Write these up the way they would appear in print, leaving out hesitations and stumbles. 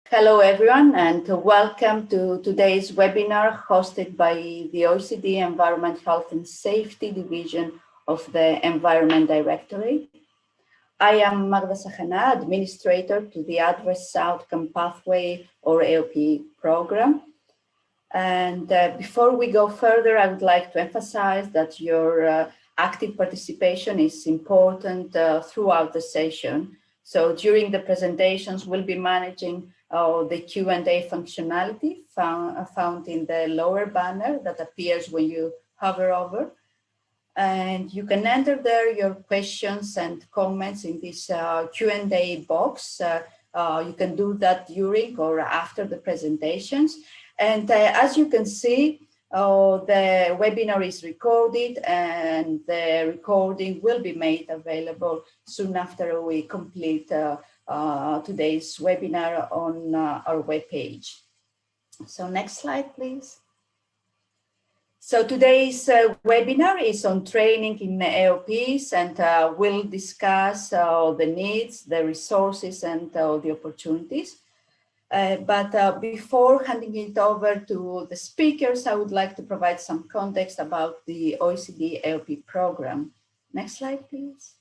Hello everyone, and welcome to today's webinar hosted by the OECD Environment, Health and Safety Division of the Environment Directorate. I am Magda Sahana, Administrator to the Adverse Outcome Pathway or AOP program. And before we go further, I would like to emphasize that your active participation is important throughout the session. So during the presentations, we'll be managing the Q&A functionality found in the lower banner that appears when you hover over. And you can enter there your questions and comments in this Q&A box. You can do that during or after the presentations. And as you can see, the webinar is recorded and the recording will be made available soon after we complete today's webinar on our webpage. So next slide, please. So today's webinar is on training in AOPs, and we'll discuss the needs, the resources, and the opportunities. But before handing it over to the speakers, I would like to provide some context about the OECD AOP program. Next slide, please.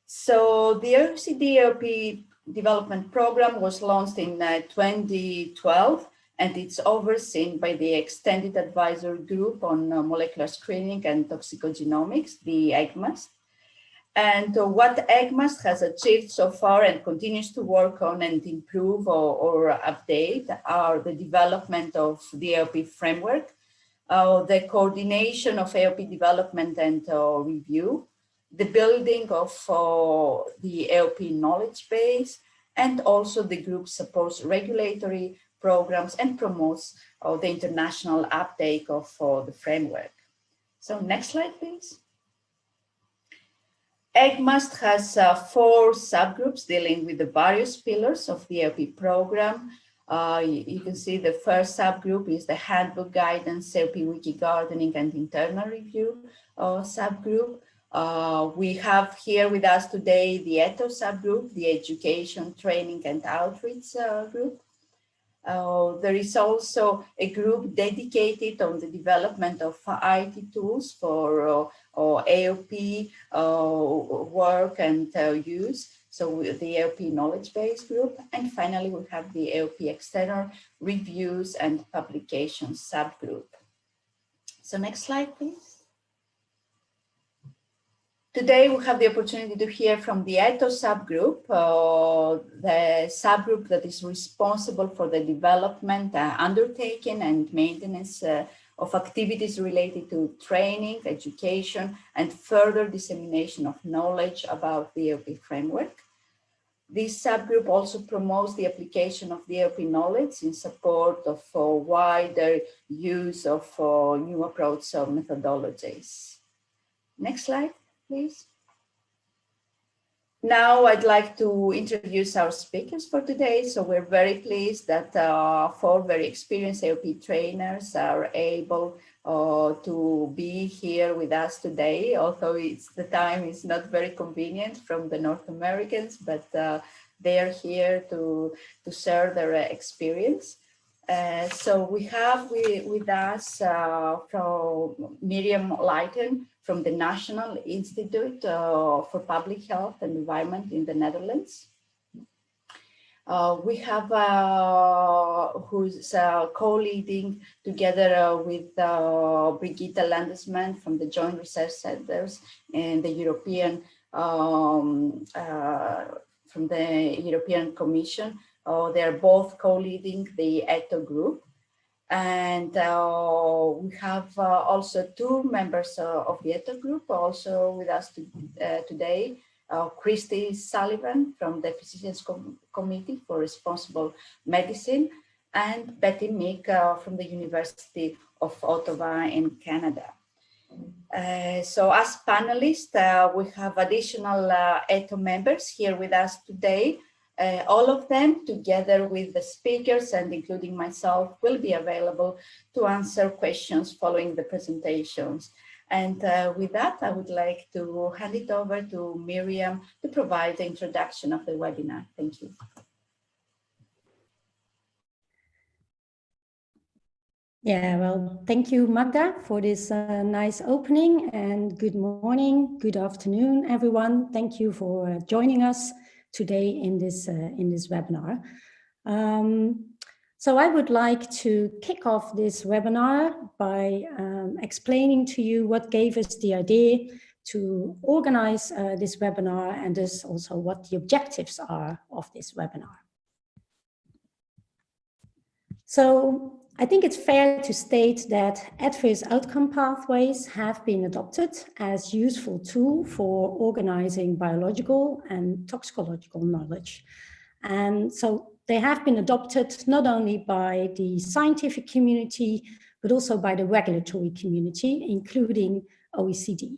So the OECD AOP development program was launched in 2012, and it's overseen by the Extended Advisory Group on Molecular Screening and Toxicogenomics, the EGMAS. And what EGMAS has achieved so far and continues to work on and improve or update are the development of the AOP framework, the coordination of AOP development and review, the building of the AOP knowledge base, and also the group supports regulatory programs and promotes the international uptake of the framework. So next slide, please. EGMAS has 4 subgroups dealing with the various pillars of the AOP program. You can see the first subgroup is the Handbook Guidance, AOP Wiki Gardening and Internal Review subgroup. We have here with us today the ETO subgroup, the Education, Training and Outreach group. There is also a group dedicated on the development of IT tools for AOP work and use, so the AOP knowledge base group. And finally, we have the AOP external reviews and publications subgroup. So next slide, please. Today, we have the opportunity to hear from the ETO subgroup, the subgroup that is responsible for the development, undertaking, and maintenance of activities related to training, education, and further dissemination of knowledge about the AOP framework. This subgroup also promotes the application of the AOP knowledge in support of wider use of new approach methodologies. Next slide, please. Now I'd like to introduce our speakers for today. So we're very pleased that 4 very experienced AOP trainers are able to be here with us today, although the time is not very convenient from the North Americans, but they are here to share their experience. So we have with us from Miriam Leijten from the National Institute for Public Health and Environment in the Netherlands. We have who's co-leading together with Brigitte Landesman from the Joint Research Centers and the European from the European Commission. They are both co-leading the ETO group. And we have also 2 members of the ETO group also with us today. Christy Sullivan from the Physicians Committee for Responsible Medicine, and Betty Meek from the University of Ottawa in Canada. So as panelists, we have additional ETO members here with us today. All of them, together with the speakers and including myself, will be available to answer questions following the presentations. And with that, I would like to hand it over to Miriam to provide the introduction of the webinar. Thank you. Yeah, well, thank you, Magda, for this nice opening, and good morning, good afternoon, everyone. Thank you for joining us today in this webinar. So I would like to kick off this webinar by explaining to you what gave us the idea to organize this webinar, and thus also what the objectives are of this webinar. So I think it's fair to state that adverse outcome pathways have been adopted as useful tool for organizing biological and toxicological knowledge. And so they have been adopted not only by the scientific community, but also by the regulatory community, including OECD.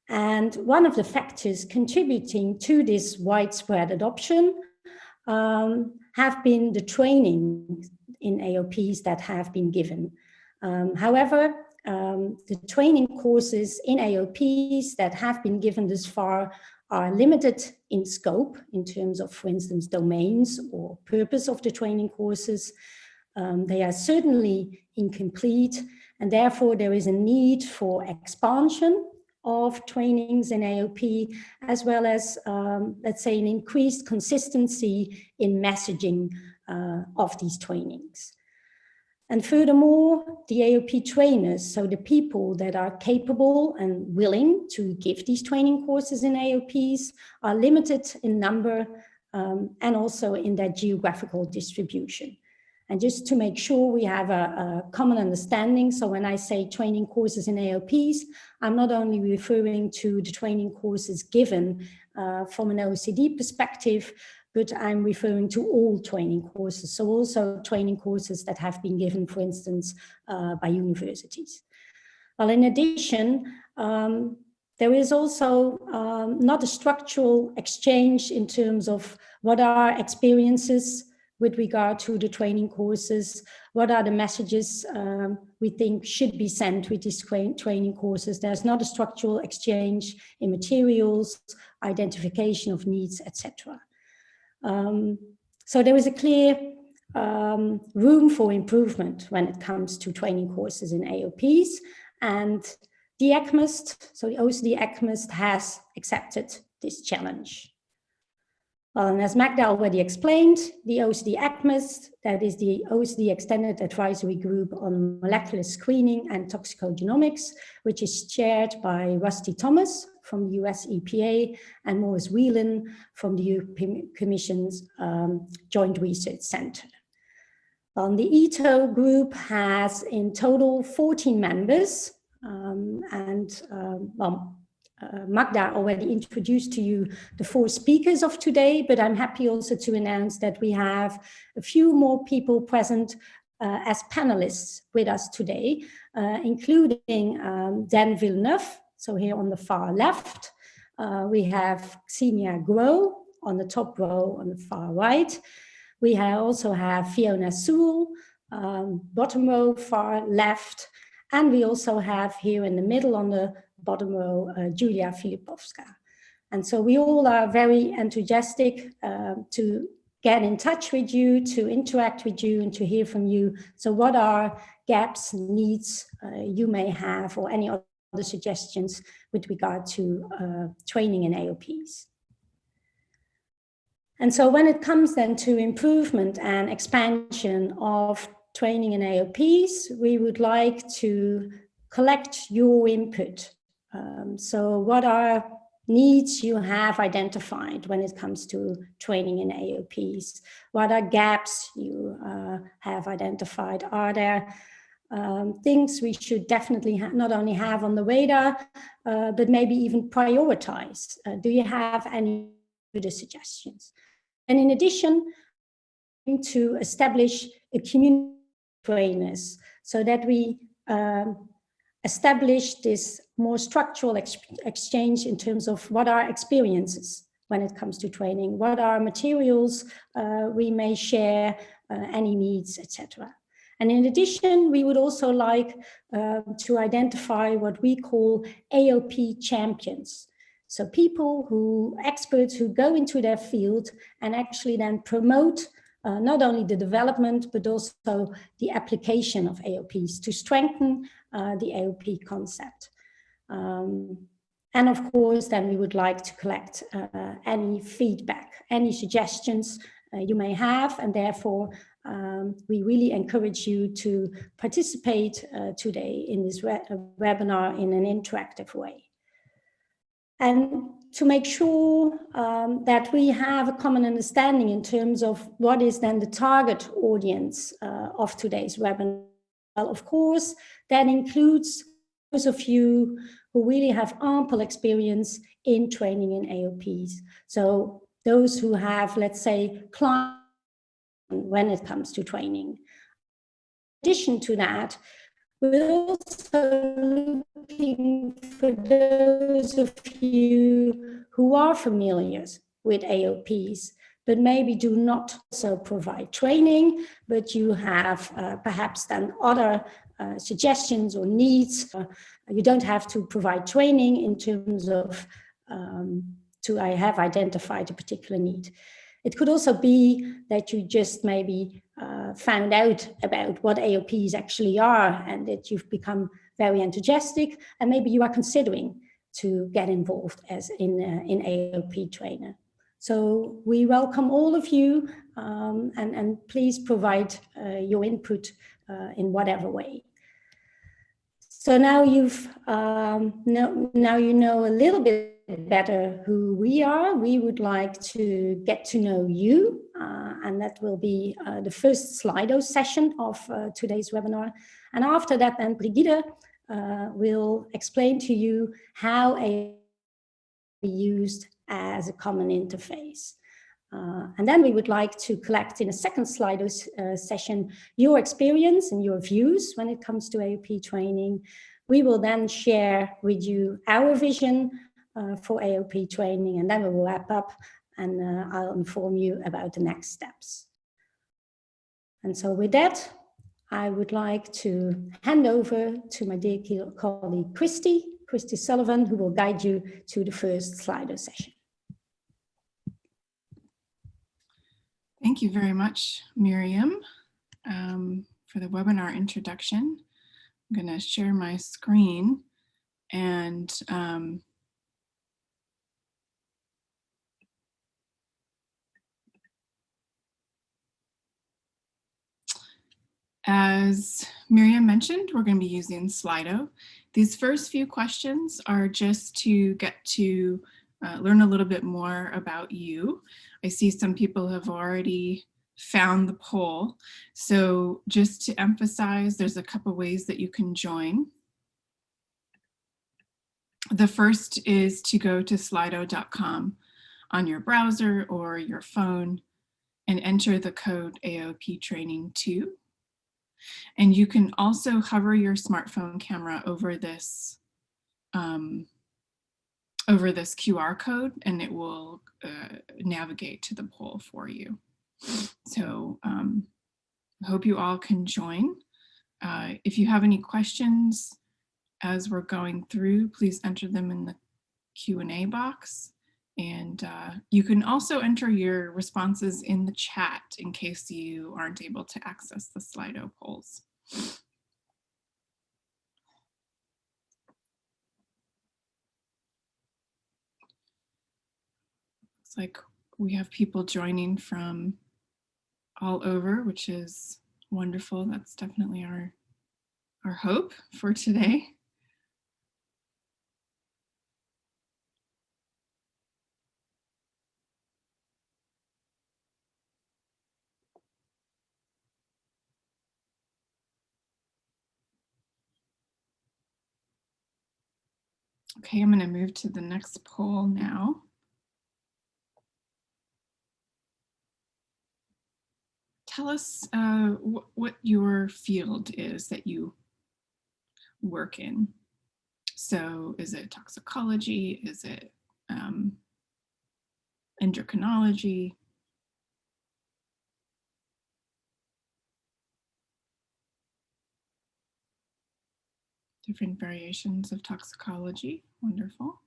And one of the factors contributing to this widespread adoption have been the training in AOPs that have been given. However, the training courses in AOPs that have been given thus far are limited in scope in terms of, for instance, domains or purpose of the training courses. They are certainly incomplete, and therefore there is a need for expansion of trainings in AOP, as well as, let's say, an increased consistency in messaging of these trainings. And furthermore, the AOP trainers, so the people that are capable and willing to give these training courses in AOPs, are limited in number and also in their geographical distribution. And just to make sure we have a common understanding, so when I say training courses in AOPs, I'm not only referring to the training courses given from an OECD perspective, but I'm referring to all training courses. So also training courses that have been given, for instance, by universities. Well, in addition, there is also not a structural exchange in terms of what are experiences with regard to the training courses, what are the messages we think should be sent with these training courses. There's not a structural exchange in materials, identification of needs, etc. So there is a clear room for improvement when it comes to training courses in AOPs, and the ECMAST, so the OECD ECMAST has accepted this challenge. And as Magda already explained, the OECD ECMAST, that is the OECD Extended Advisory Group on Molecular Screening and Toxicogenomics, which is chaired by Rusty Thomas from the US EPA and Maurice Whelan from the European Commission's Joint Research Center. The ETO group has in total 14 members, Magda already introduced to you the 4 speakers of today, but I'm happy also to announce that we have a few more people present as panelists with us today, including Dan Villeneuve, so here on the far left. We have Xenia Groh on the top row on the far right. We also have Fiona Sewell, bottom row, far left. And we also have here in the middle on the bottom row, Julia Filipovska. And so we all are very enthusiastic to get in touch with you, to interact with you, and to hear from you. So what are gaps, needs you may have, or any other suggestions with regard to training in AOPs? And so when it comes then to improvement and expansion of training in AOPs, we would like to collect your input. So what are needs you have identified when it comes to training in AOPs? What are gaps you have identified? Are there things we should definitely not only have on the radar, but maybe even prioritize? Do you have any other suggestions? And in addition, to establish a community of trainers so that we establish this more structural exchange in terms of what are experiences when it comes to training, what are materials we may share, any needs, etc. And in addition, we would also like to identify what we call AOP champions. So people experts who go into their field and actually then promote not only the development, but also the application of AOPs to strengthen the AOP concept. And of course, then we would like to collect any feedback, any suggestions you may have, and therefore we really encourage you to participate today in this webinar in an interactive way. And to make sure that we have a common understanding in terms of what is then the target audience of today's webinar. Well, of course, that includes those of you who really have ample experience in training in AOPs. So those who have, let's say, clients when it comes to training. In addition to that, we're also looking for those of you who are familiar with AOPs, but maybe do not also provide training, but you have perhaps then other suggestions or needs. You don't have to provide training in terms of I have identified a particular need. It could also be that you just maybe found out about what AOPs actually are and that you've become very enthusiastic, and maybe you are considering to get involved as in AOP trainer. So we welcome all of you, and please provide your input in whatever way. So now you know a little bit better who we are. We would like to get to know you, and that will be the first Slido session of today's webinar. And after that, then Brigitte will explain to you how AOP be used as a common interface. And then we would like to collect in a second Slido session your experience and your views when it comes to AOP training. We will then share with you our vision for AOP training, and then we will wrap up and I'll inform you about the next steps. And so with that, I would like to hand over to my dear colleague, Christy Sullivan, who will guide you to the first Slido session. Thank you very much, Miriam, for the webinar introduction. I'm going to share my screen and as Miriam mentioned, we're going to be using Slido. These first few questions are just to get to learn a little bit more about you. I see some people have already found the poll. So just to emphasize, there's a couple ways that you can join. The first is to go to slido.com on your browser or your phone and enter the code AOP Training 2. And you can also hover your smartphone camera over this QR code, and it will navigate to the poll for you. So I hope you all can join. If you have any questions as we're going through, please enter them in the Q&A box. And you can also enter your responses in the chat in case you aren't able to access the Slido polls. Looks like we have people joining from all over, which is wonderful. That's definitely our hope for today. Okay, I'm going to move to the next poll now. Tell us what your field is that you work in. So is it toxicology? Is it endocrinology? Different variations of toxicology. Wonderful.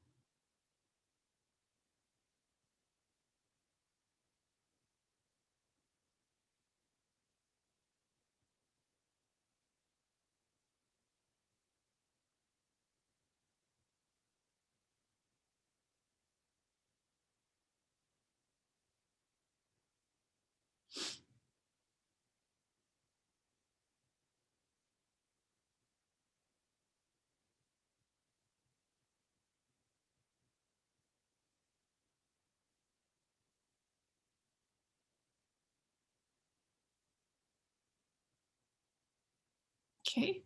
Okay,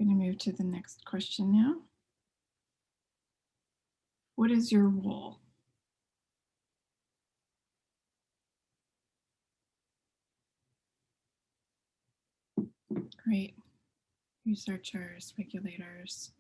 I'm going to move to the next question now. What is your role? Great. Researchers, regulators.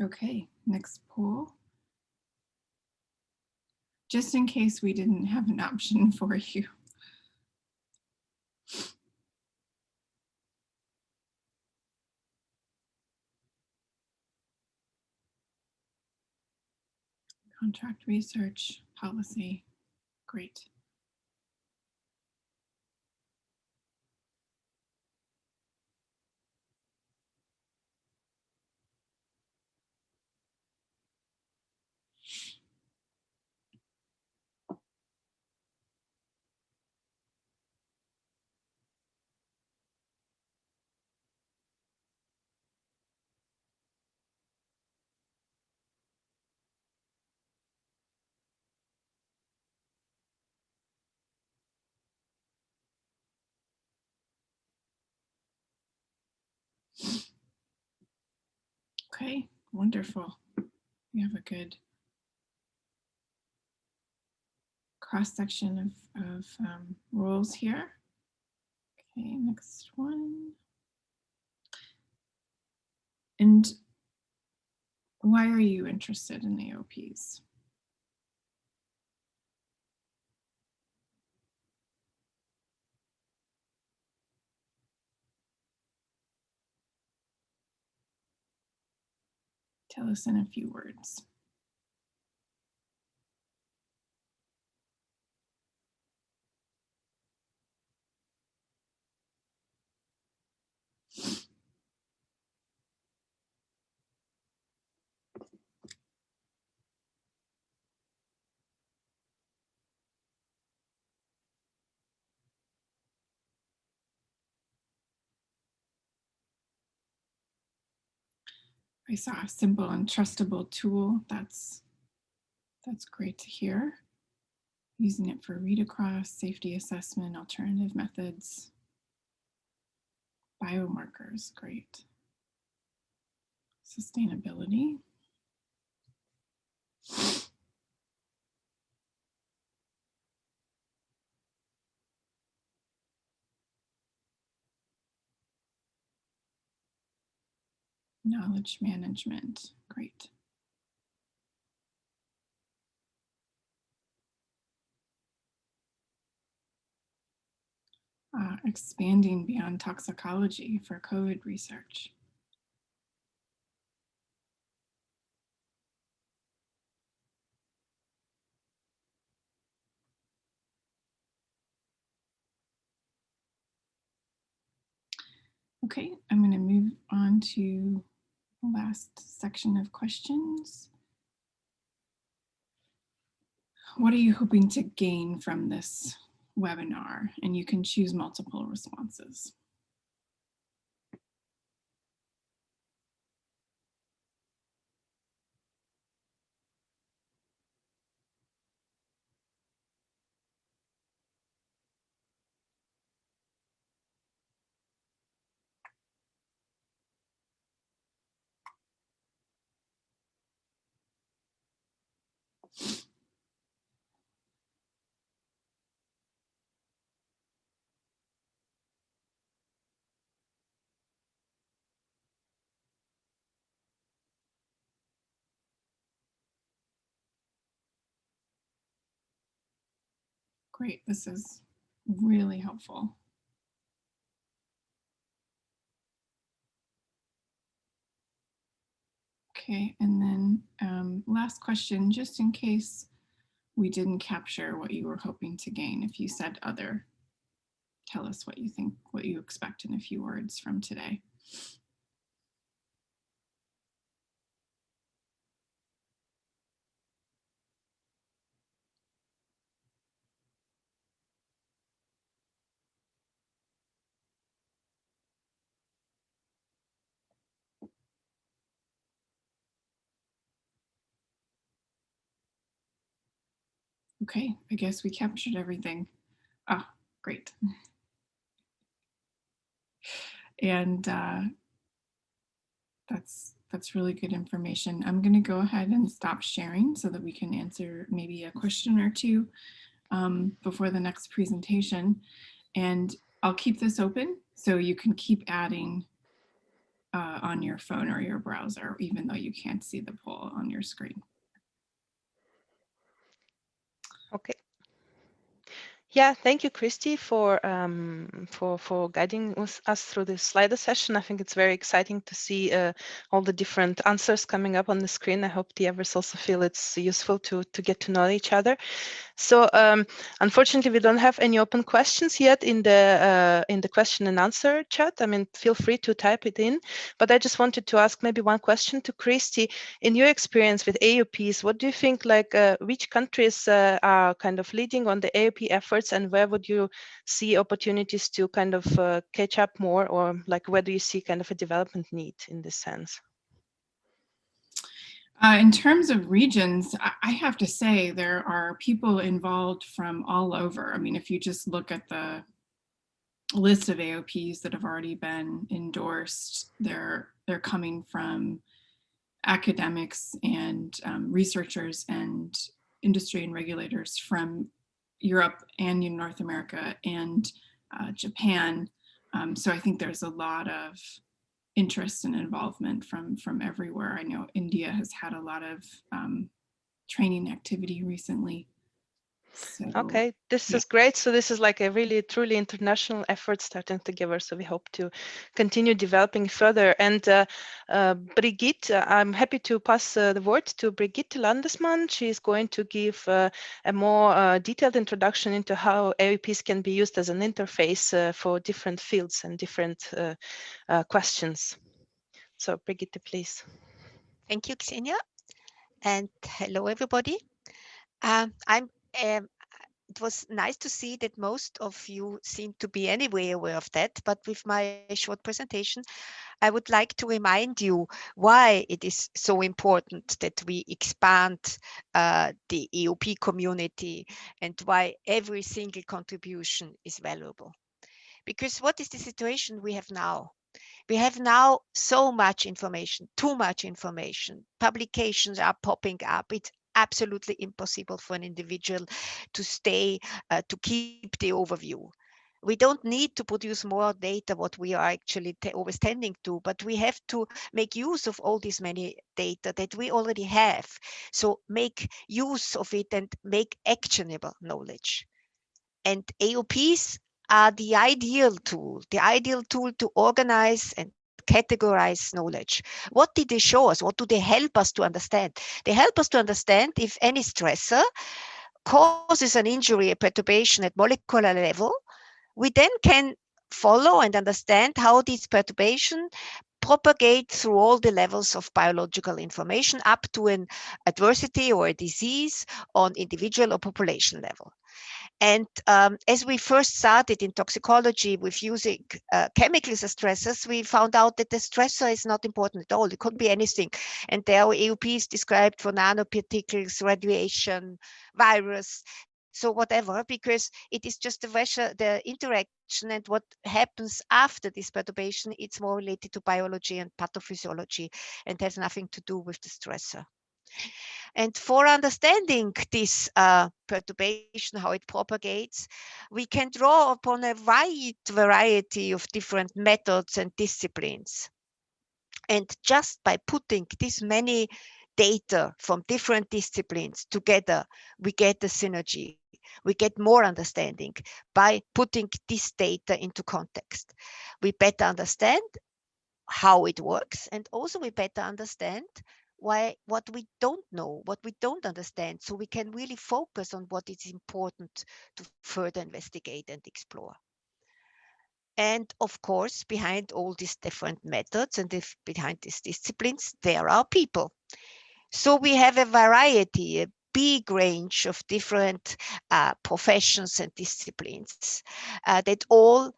Okay, next poll. Just in case we didn't have an option for you. Contract research, policy, great. Okay, wonderful. We have a good cross-section of roles here. Okay, next one. And why are you interested in AOPs? Tell us in a few words. I saw a simple and trustable tool. That's great to hear. Using it for read across, safety assessment, alternative methods, biomarkers, great. Sustainability. Knowledge management, great. Expanding beyond toxicology for COVID research. Okay, I'm going to move on to the last section of questions. What are you hoping to gain from this webinar? And you can choose multiple responses. Great, this is really helpful. Okay, and then last question, just in case we didn't capture what you were hoping to gain. If you said other, tell us what you think, what you expect in a few words from today. Okay, I guess we captured everything. Ah, great. And that's really good information. I'm going to go ahead and stop sharing so that we can answer maybe a question or two before the next presentation. And I'll keep this open so you can keep adding on your phone or your browser, even though you can't see the poll on your screen. Okay. Yeah, thank you, Christy, for guiding us through this Slido session. I think it's very exciting to see all the different answers coming up on the screen. I hope the others also feel it's useful to get to know each other. So unfortunately, we don't have any open questions yet in the question and answer chat. I mean, feel free to type it in. But I just wanted to ask maybe one question to Christy. In your experience with AOPs, what do you think, like which countries are kind of leading on the AOP efforts, and where would you see opportunities to kind of catch up more, or like where do you see kind of a development need in this sense? In terms of regions, I have to say there are people involved from all over. I mean, if you just look at the list of AOPs that have already been endorsed, they're coming from academics and researchers and industry and regulators from Europe and North America and Japan. So I think there's a lot of interest and involvement from everywhere. I know India has had a lot of training activity recently. So, okay, this is great. So this is like a really truly international effort starting together. So we hope to continue developing further. And Brigitte, I'm happy to pass the word to Brigitte Landesmann. She is going to give a more detailed introduction into how AOPs can be used as an interface for different fields and different questions. So Brigitte, please. Thank you, Xenia. And hello, everybody. It was nice to see that most of you seem to be anyway aware of that, but with my short presentation, I would like to remind you why it is so important that we expand the AOP community and why every single contribution is valuable. Because what is the situation we have now? We have now so much information, too much information. Publications are popping up. It's absolutely impossible for an individual to to keep the overview. We don't need to produce more data, what we are actually always tending to, but we have to make use of all these many data that we already have. So make use of it and make actionable knowledge. And AOPs are the ideal tool to organize and categorize knowledge. What did they show us? What do they help us to understand? They help us to understand if any stressor causes an injury, a perturbation at molecular level. We then can follow and understand how this perturbation propagate through all the levels of biological information up to an adversity or a disease on individual or population level. And as we first started in toxicology with using chemicals as stressors, we found out that the stressor is not important at all. It could be anything. And there are AOPs described for nanoparticles, radiation, virus, so whatever, because it is just the interaction and what happens after this perturbation, it's more related to biology and pathophysiology and has nothing to do with the stressor. And for understanding this perturbation, how it propagates, we can draw upon a wide variety of different methods and disciplines. And just by putting this many data from different disciplines together, we get a synergy. We get more understanding by putting this data into context. We better understand how it works, and also we better understand what we don't know, what we don't understand, so we can really focus on what is important to further investigate and explore. And of course, behind all these different methods and behind these disciplines, there are people. So we have a variety, a big range of different professions and disciplines that all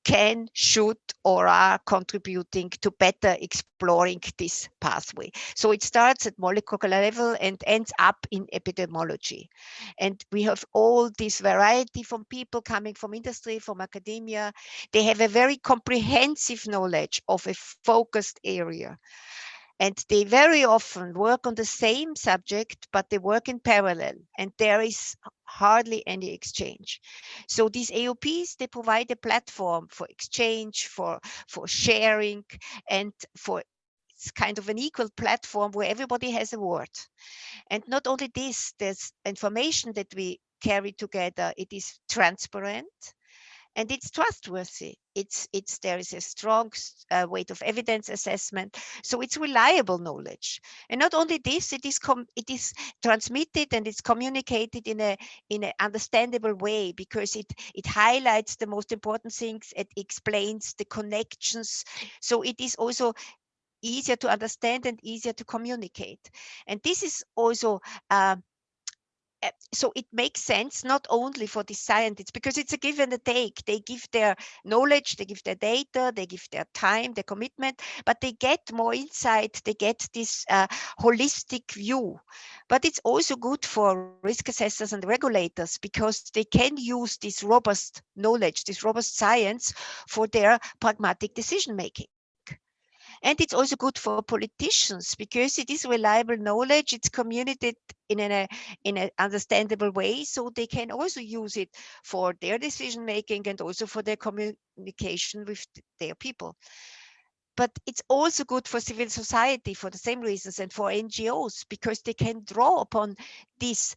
can, should, or are contributing to better exploring this pathway. So it starts at molecular level and ends up in epidemiology. And we have all this variety from people coming from industry, from academia. They have a very comprehensive knowledge of a focused area. And they very often work on the same subject, but they work in parallel, and there is hardly any exchange. So these AOPs, they provide a platform for exchange, for sharing, and for it's kind of an equal platform where everybody has a word. And not only this, there's information that we carry together. It is transparent. And it's trustworthy. There is a strong weight of evidence assessment, so it's reliable knowledge. And not only this, it is transmitted and it's communicated in an understandable way, because it highlights the most important things. It explains the connections, so it is also easier to understand and easier to communicate. And this is also so it makes sense not only for the scientists, because it's a give and a take. They give their knowledge, they give their data, they give their time, their commitment, but they get more insight, they get this holistic view. But it's also good for risk assessors and regulators, because they can use this robust knowledge, this robust science for their pragmatic decision making. And it's also good for politicians, because it is reliable knowledge. It's communicated in an understandable way, so they can also use it for their decision making and also for their communication with their people. But it's also good for civil society for the same reasons, and for NGOs, because they can draw upon this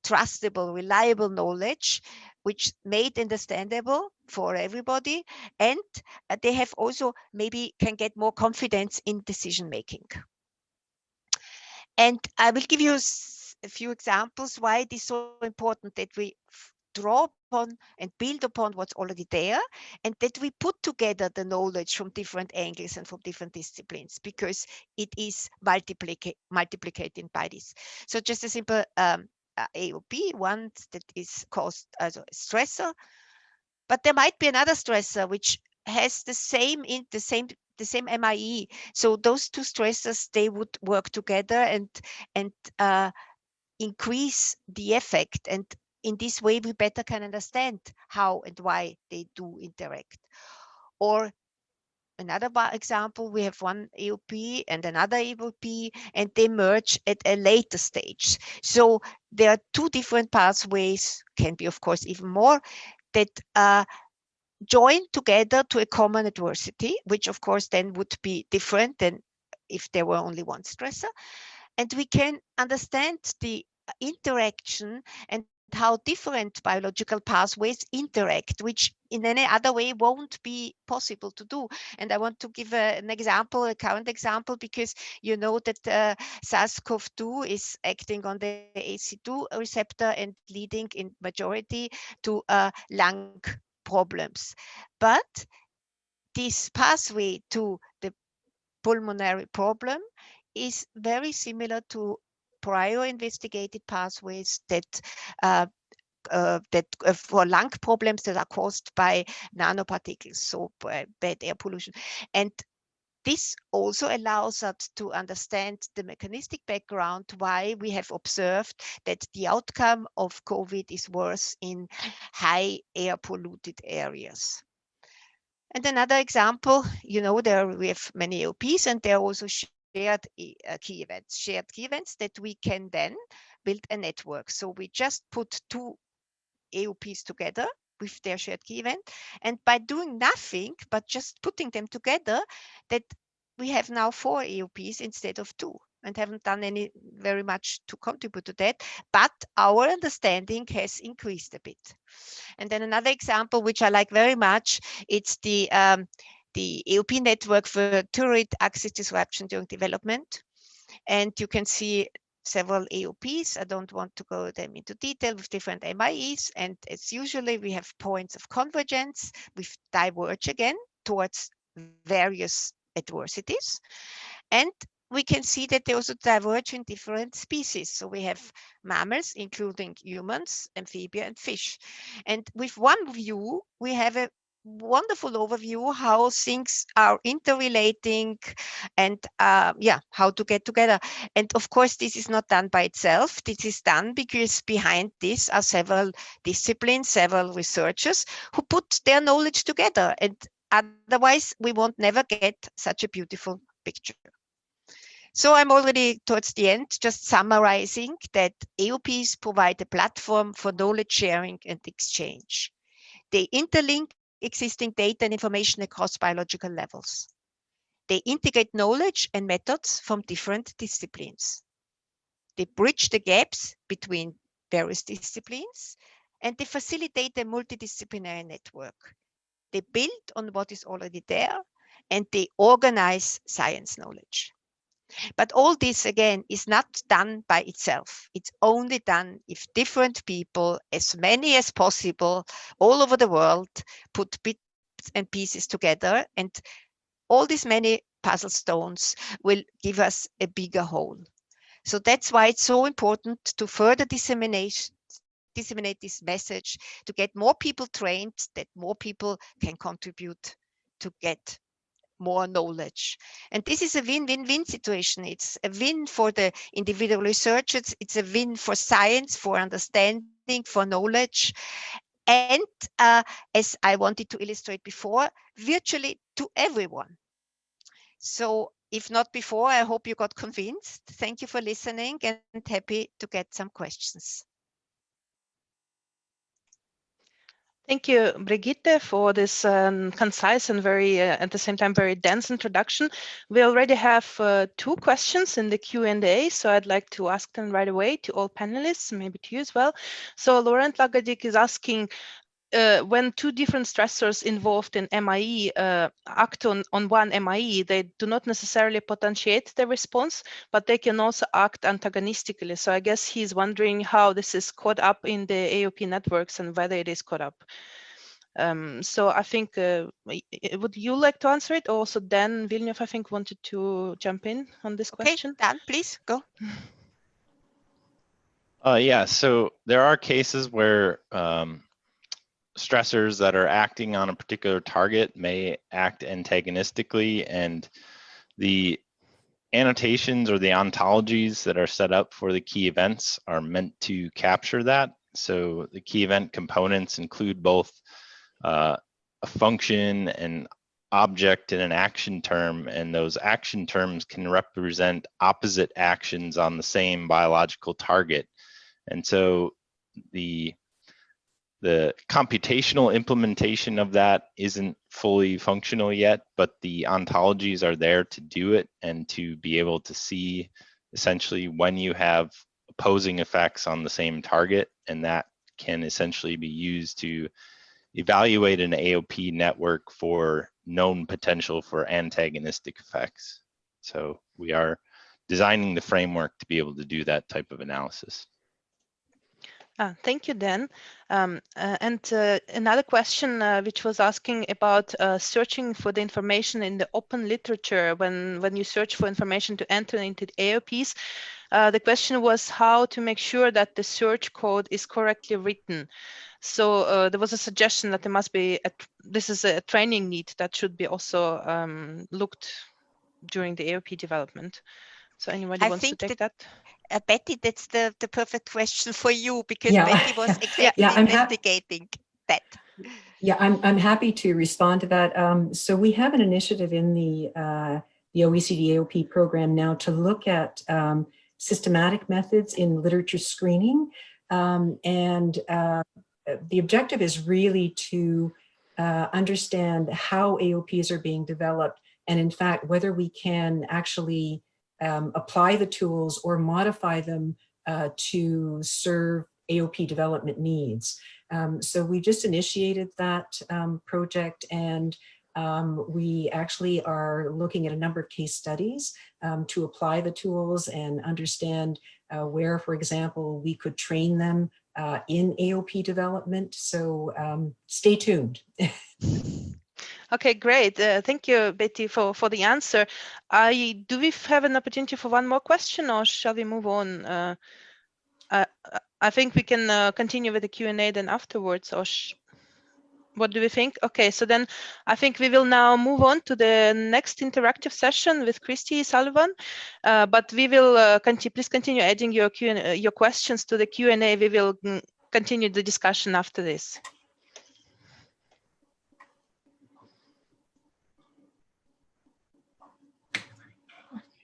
trustable, reliable knowledge, which made understandable for everybody, and they have also maybe can get more confidence in decision making. And I will give you a few examples why it is so important that we draw upon and build upon what's already there, and that we put together the knowledge from different angles and from different disciplines, because it is multiplicating by this. So just a simple AOP, one that is caused as a stressor, but there might be another stressor which has the same MIE. So those two stressors, they would work together and increase the effect. And in this way, we better can understand how and why they do interact. Or another example, we have one AOP and another AOP, and they merge at a later stage. So there are two different pathways, can be of course even more, that join together to a common adversity, which of course then would be different than if there were only one stressor. And we can understand the interaction and how different biological pathways interact, which in any other way won't be possible to do. And I want to give an example, a current example, because you know that SARS-CoV-2 is acting on the ACE2 receptor and leading in majority to lung problems. But this pathway to the pulmonary problem is very similar to prior investigated pathways that for lung problems that are caused by nanoparticles, so bad air pollution. And this also allows us to understand the mechanistic background, why we have observed that the outcome of COVID is worse in high air polluted areas. And another example, you know, we have many AOPs, and there are also shared key events that we can then build a network. So we just put two AOPs together with their shared key event, and by doing nothing but just putting them together, that we have now 4 AOPs instead of 2, and haven't done very much to contribute to that, but our understanding has increased a bit. And then another example, which I like very much, it's the AOP network for turret axis disruption during development. And you can see several AOPs. I don't want to go them into detail with different MIEs. And as usually, we have points of convergence. We diverge again towards various adversities. And we can see that they also diverge in different species. So we have mammals, including humans, amphibia, and fish. And with one view, we have a wonderful overview how things are interrelating and how to get together. And of course, this is not done by itself. This is done because behind this are several disciplines, several researchers who put their knowledge together. And otherwise, we won't never get such a beautiful picture. So I'm already towards the end, just summarizing that AOPs provide a platform for knowledge sharing and exchange. They interlink existing data and information across biological levels. They integrate knowledge and methods from different disciplines. They bridge the gaps between various disciplines, and they facilitate a multidisciplinary network. They build on what is already there, and they organize science knowledge. But all this, again, is not done by itself. It's only done if different people, as many as possible, all over the world, put bits and pieces together. And all these many puzzle stones will give us a bigger whole. So that's why it's so important to further disseminate this message, to get more people trained, that more people can contribute to get more knowledge. And this is a win-win-win situation. It's a win for the individual researchers. It's a win for science, for understanding, for knowledge. And as I wanted to illustrate before, virtually to everyone. So if not before, I hope you got convinced. Thank you for listening and happy to get some questions. Thank you, Brigitte, for this concise and very, at the same time, very dense introduction. We already have 2 questions in the Q&A, so I'd like to ask them right away to all panelists, maybe to you as well. So Laurent Lagadik is asking, when 2 different stressors involved in MIE act on one MIE, they do not necessarily potentiate the response, but they can also act antagonistically. So I guess he's wondering how this is caught up in the AOP networks and whether it is caught up. So I think, would you like to answer it? Also, Dan Villeneuve, I think, wanted to jump in on this question. Dan, please go. Yeah, so there are cases where stressors that are acting on a particular target may act antagonistically, and the annotations or the ontologies that are set up for the key events are meant to capture that. So the key event components include both a function, an object, and an action term, and those action terms can represent opposite actions on the same biological target. And so the computational implementation of that isn't fully functional yet, but the ontologies are there to do it and to be able to see essentially when you have opposing effects on the same target, and that can essentially be used to evaluate an AOP network for known potential for antagonistic effects. So we are designing the framework to be able to do that type of analysis. Thank you, Dan. Another question which was asking about searching for the information in the open literature when you search for information to enter into the AOPs. The question was how to make sure that the search code is correctly written. So there was a suggestion that there must be, this is a training need that should be also looked during the AOP development. So anybody wants to take that? Betty, that's the perfect question for you, because Betty was exactly investigating that. Yeah, I'm happy to respond to that. So we have an initiative in the OECD AOP program now to look at systematic methods in literature screening. The objective is really to understand how AOPs are being developed, and in fact, whether we can actually apply the tools or modify them to serve AOP development needs. So we just initiated that project, and we actually are looking at a number of case studies to apply the tools and understand where, for example, we could train them in AOP development. So stay tuned. Okay, great. Thank you, Betty, for the answer. Do we have an opportunity for one more question, or shall we move on? I think we can continue with the Q&A then afterwards. Or What do we think? Okay, so then I think we will now move on to the next interactive session with Christy Sullivan. But we will please continue adding your your questions to the Q&A. We will continue the discussion after this.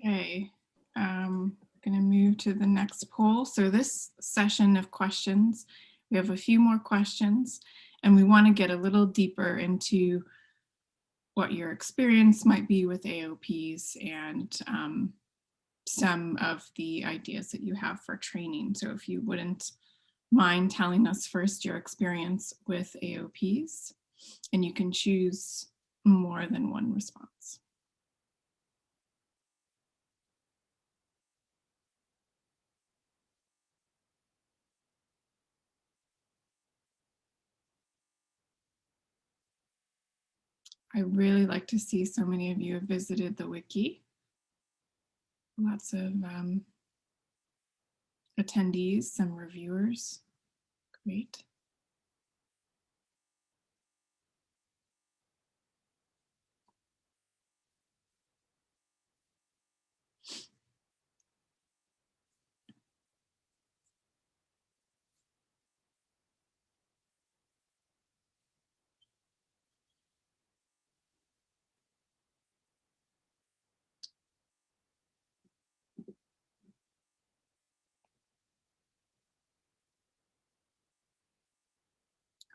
Okay, I'm going to move to the next poll. So this session of questions, we have a few more questions, and we want to get a little deeper into what your experience might be with AOPs and some of the ideas that you have for training. So if you wouldn't mind telling us first your experience with AOPs, and you can choose more than one response. I really like to see so many of you have visited the wiki. Lots of attendees, some reviewers. Great.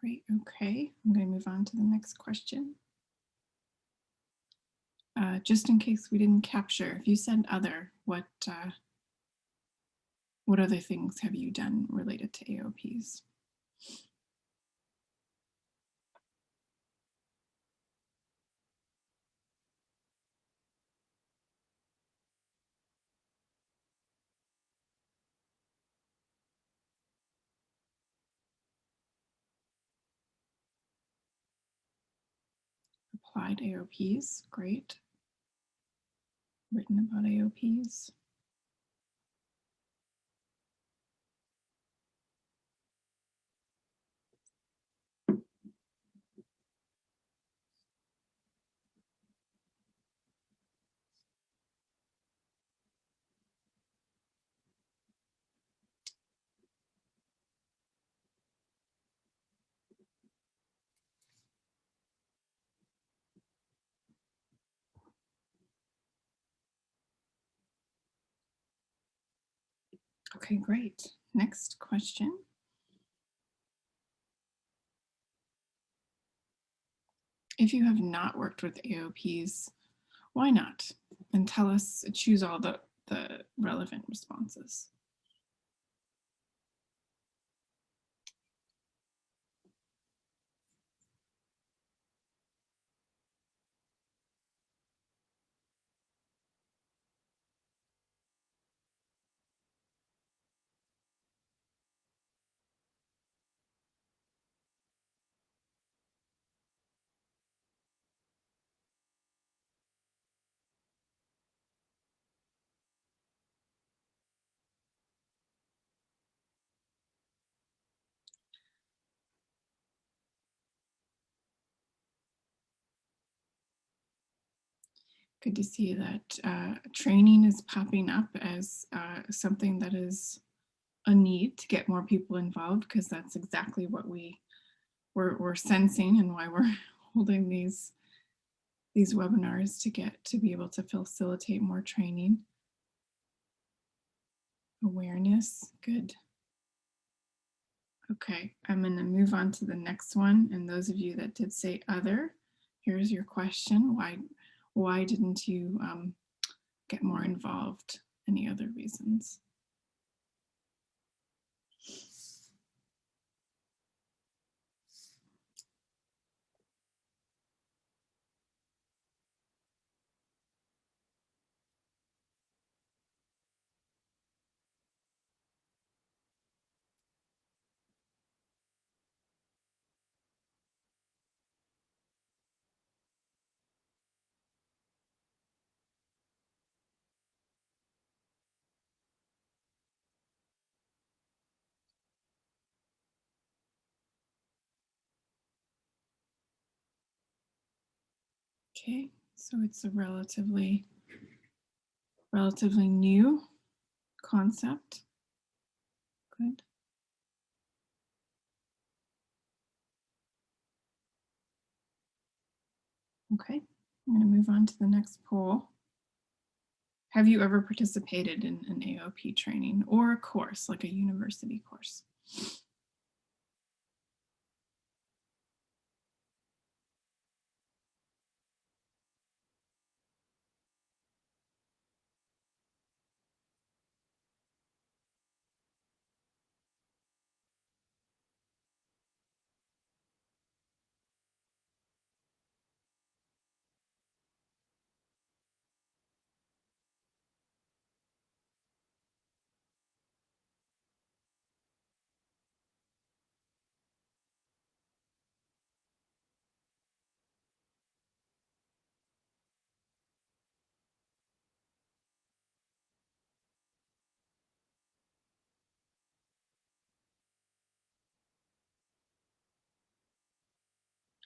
Great, okay. I'm going to move on to the next question. Just in case we didn't capture, if you said other, what other things have you done related to AOPs? Applied AOPs, great. Written about AOPs. Okay, great. Next question. If you have not worked with AOPs, why not? And tell us, choose all the relevant responses. Good to see that training is popping up as something that is a need to get more people involved, because that's exactly what we're sensing and why we're holding these webinars, to be able to facilitate more training. Awareness, good. Okay, I'm going to move on to the next one. And those of you that did say other, here's your question. Why didn't you get more involved? Any other reasons? Okay, so it's a relatively new concept. Good. Okay, I'm going to move on to the next poll. Have you ever participated in an AOP training or a course, like a university course?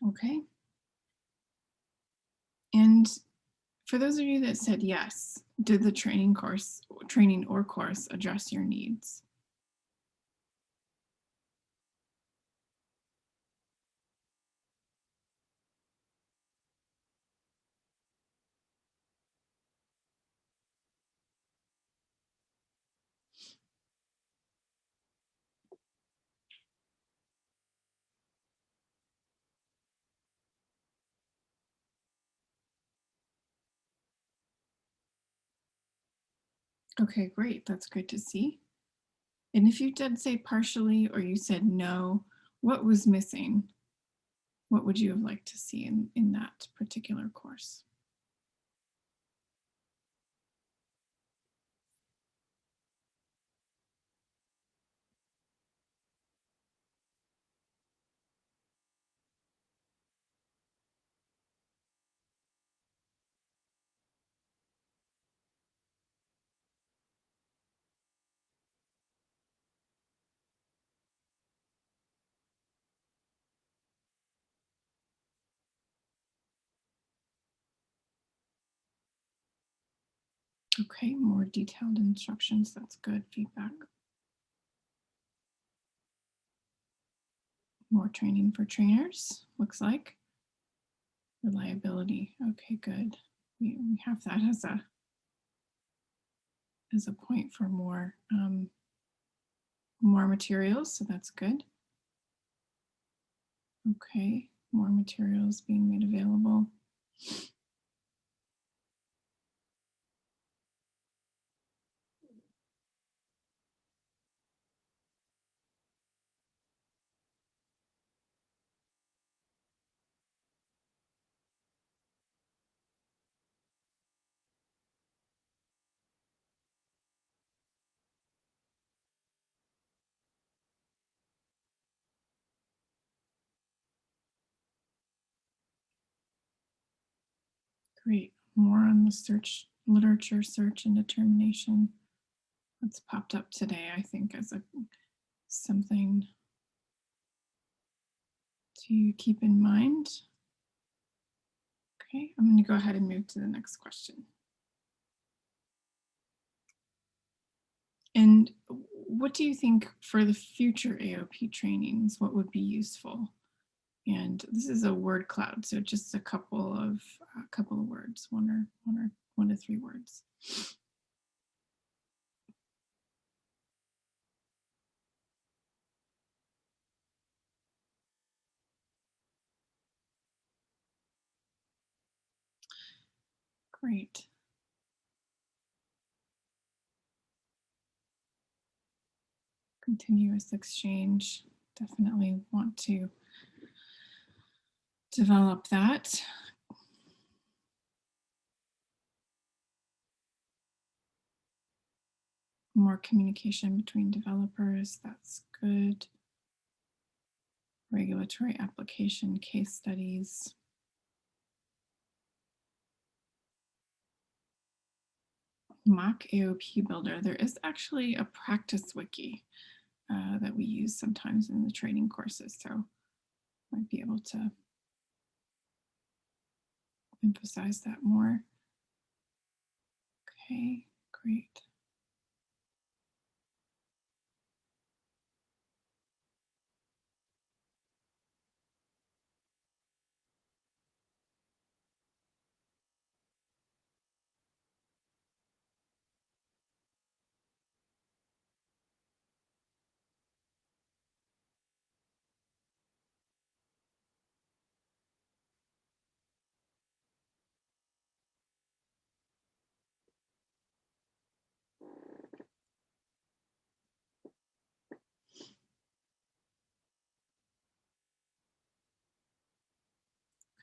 Okay. And for those of you that said yes, did the training or course address your needs? Okay, great. That's good to see. And if you did say partially or you said no, what was missing? What would you have liked to see in that particular course? Okay, more detailed instructions. That's good feedback. More training for trainers, looks like. Reliability. Okay, good. We have that as a point for more materials, so that's good. Okay, more materials being made available. Great. More on the literature search and determination. That's popped up today, I think, as something to keep in mind. Okay, I'm going to go ahead and move to the next question. And what do you think for the future AOP trainings, what would be useful? And this is a word cloud, so just a couple of words, one to three words. Great. Continuous exchange. Definitely want to develop that. More communication between developers, that's good. Regulatory application, case studies. Mock AOP builder. There is actually a practice wiki that we use sometimes in the training courses, so might be able to emphasize that more. Okay, great.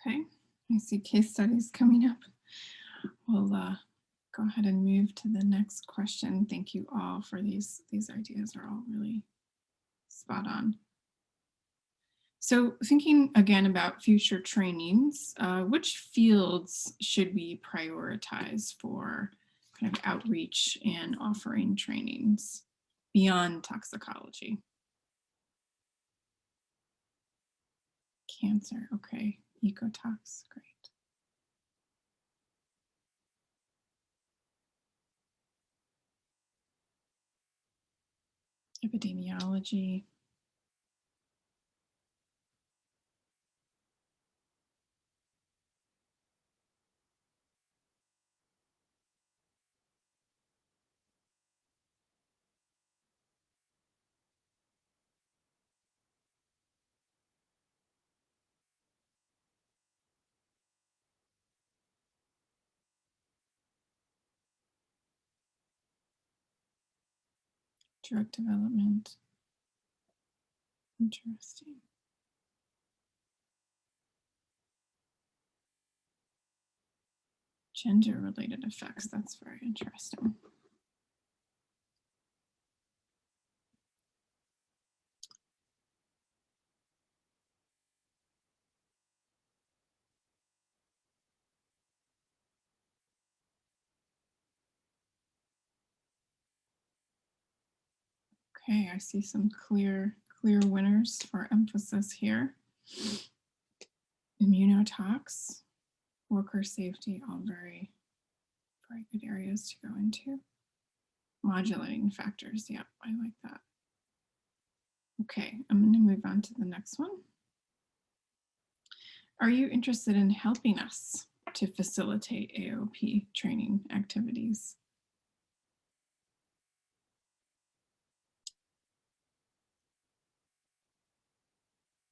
Okay, I see case studies coming up. We'll go ahead and move to the next question. Thank you all for these ideas are all really spot on. So thinking again about future trainings, which fields should we prioritize for kind of outreach and offering trainings beyond toxicology? Cancer, okay, ecotox, great. Epidemiology. Drug development. Interesting. Gender-related effects, that's very interesting. Okay, I see some clear winners for emphasis here. Immunotox, worker safety, all very good areas to go into. Modulating factors, yeah, I like that. Okay, I'm going to move on to the next one. Are you interested in helping us to facilitate AOP training activities?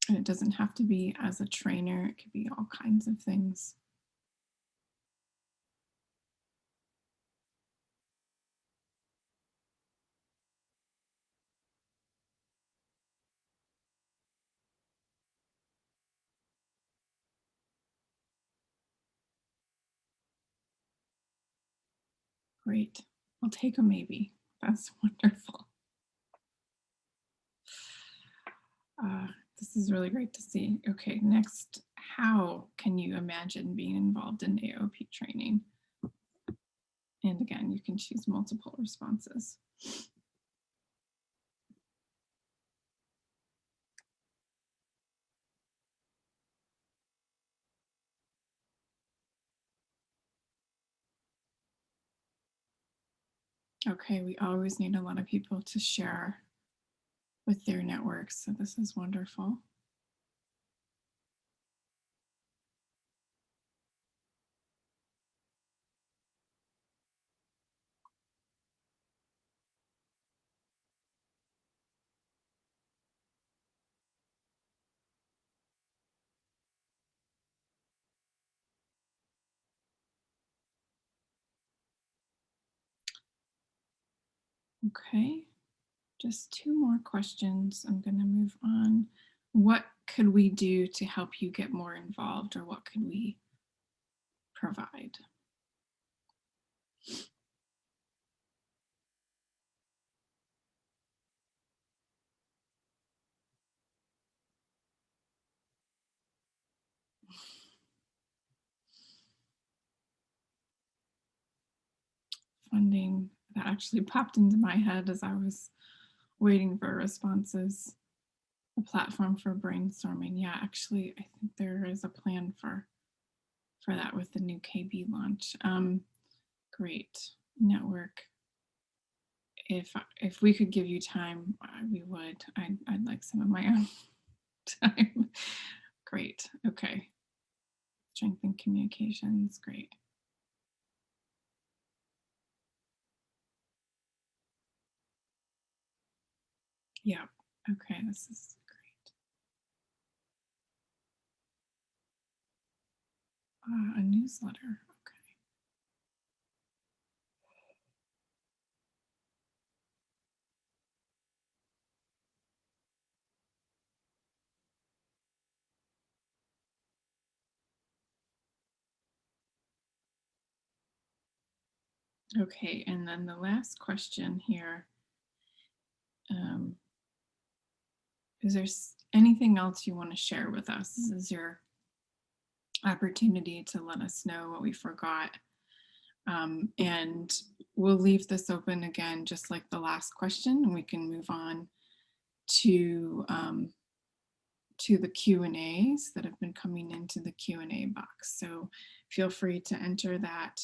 And it doesn't have to be as a trainer, it could be all kinds of things. Great, I'll take a maybe. That's wonderful. This is really great to see. Okay, next, how can you imagine being involved in AOP training? And again, you can choose multiple responses. Okay, we always need a lot of people to share with their networks, so this is wonderful. Okay, just two more questions. I'm going to move on. What could we do to help you get more involved, or what could we provide? Funding, that actually popped into my head as I was waiting for responses. A platform for brainstorming. Yeah, actually, I think there is a plan for for that with the new KB launch. Great. Network. If we could give you time, we would. I'd like some of my own time. Great. Okay. Strengthen communications. Great. Yeah. Okay. This is great. A newsletter. Okay, and then the last question here, is there anything else you want to share with us? This is your opportunity to let us know what we forgot. And we'll leave this open again, just like the last question, and we can move on to the Q&As that have been coming into the Q&A box. So feel free to enter that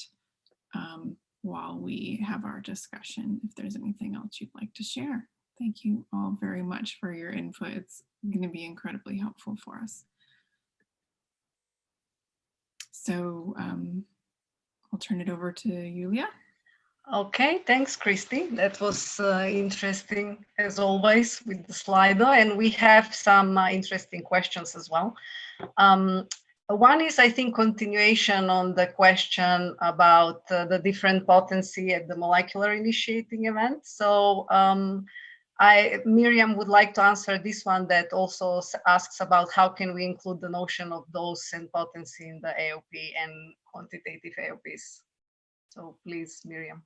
while we have our discussion, if there's anything else you'd like to share. Thank you all very much for your input. It's going to be incredibly helpful for us. So I'll turn it over to Julia. Okay, thanks, Christy. That was interesting as always with the Slido, and we have some interesting questions as well. One is, I think, continuation on the question about the different potency at the molecular initiating event. So Miriam would like to answer this one that also asks about how can we include the notion of dose and potency in the AOP and quantitative AOPs. So please, Miriam.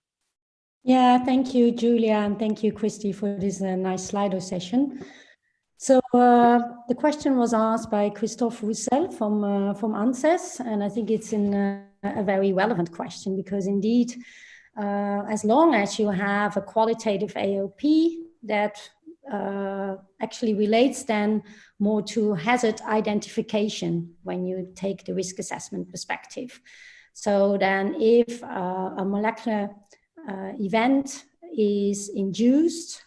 Yeah, thank you, Julia, and thank you, Christy, for this nice Slido session. So the question was asked by Christophe Roussel from ANSES, and I think it's a very relevant question because indeed, as long as you have a qualitative AOP that actually relates then more to hazard identification when you take the risk assessment perspective. So then if a molecular event is induced,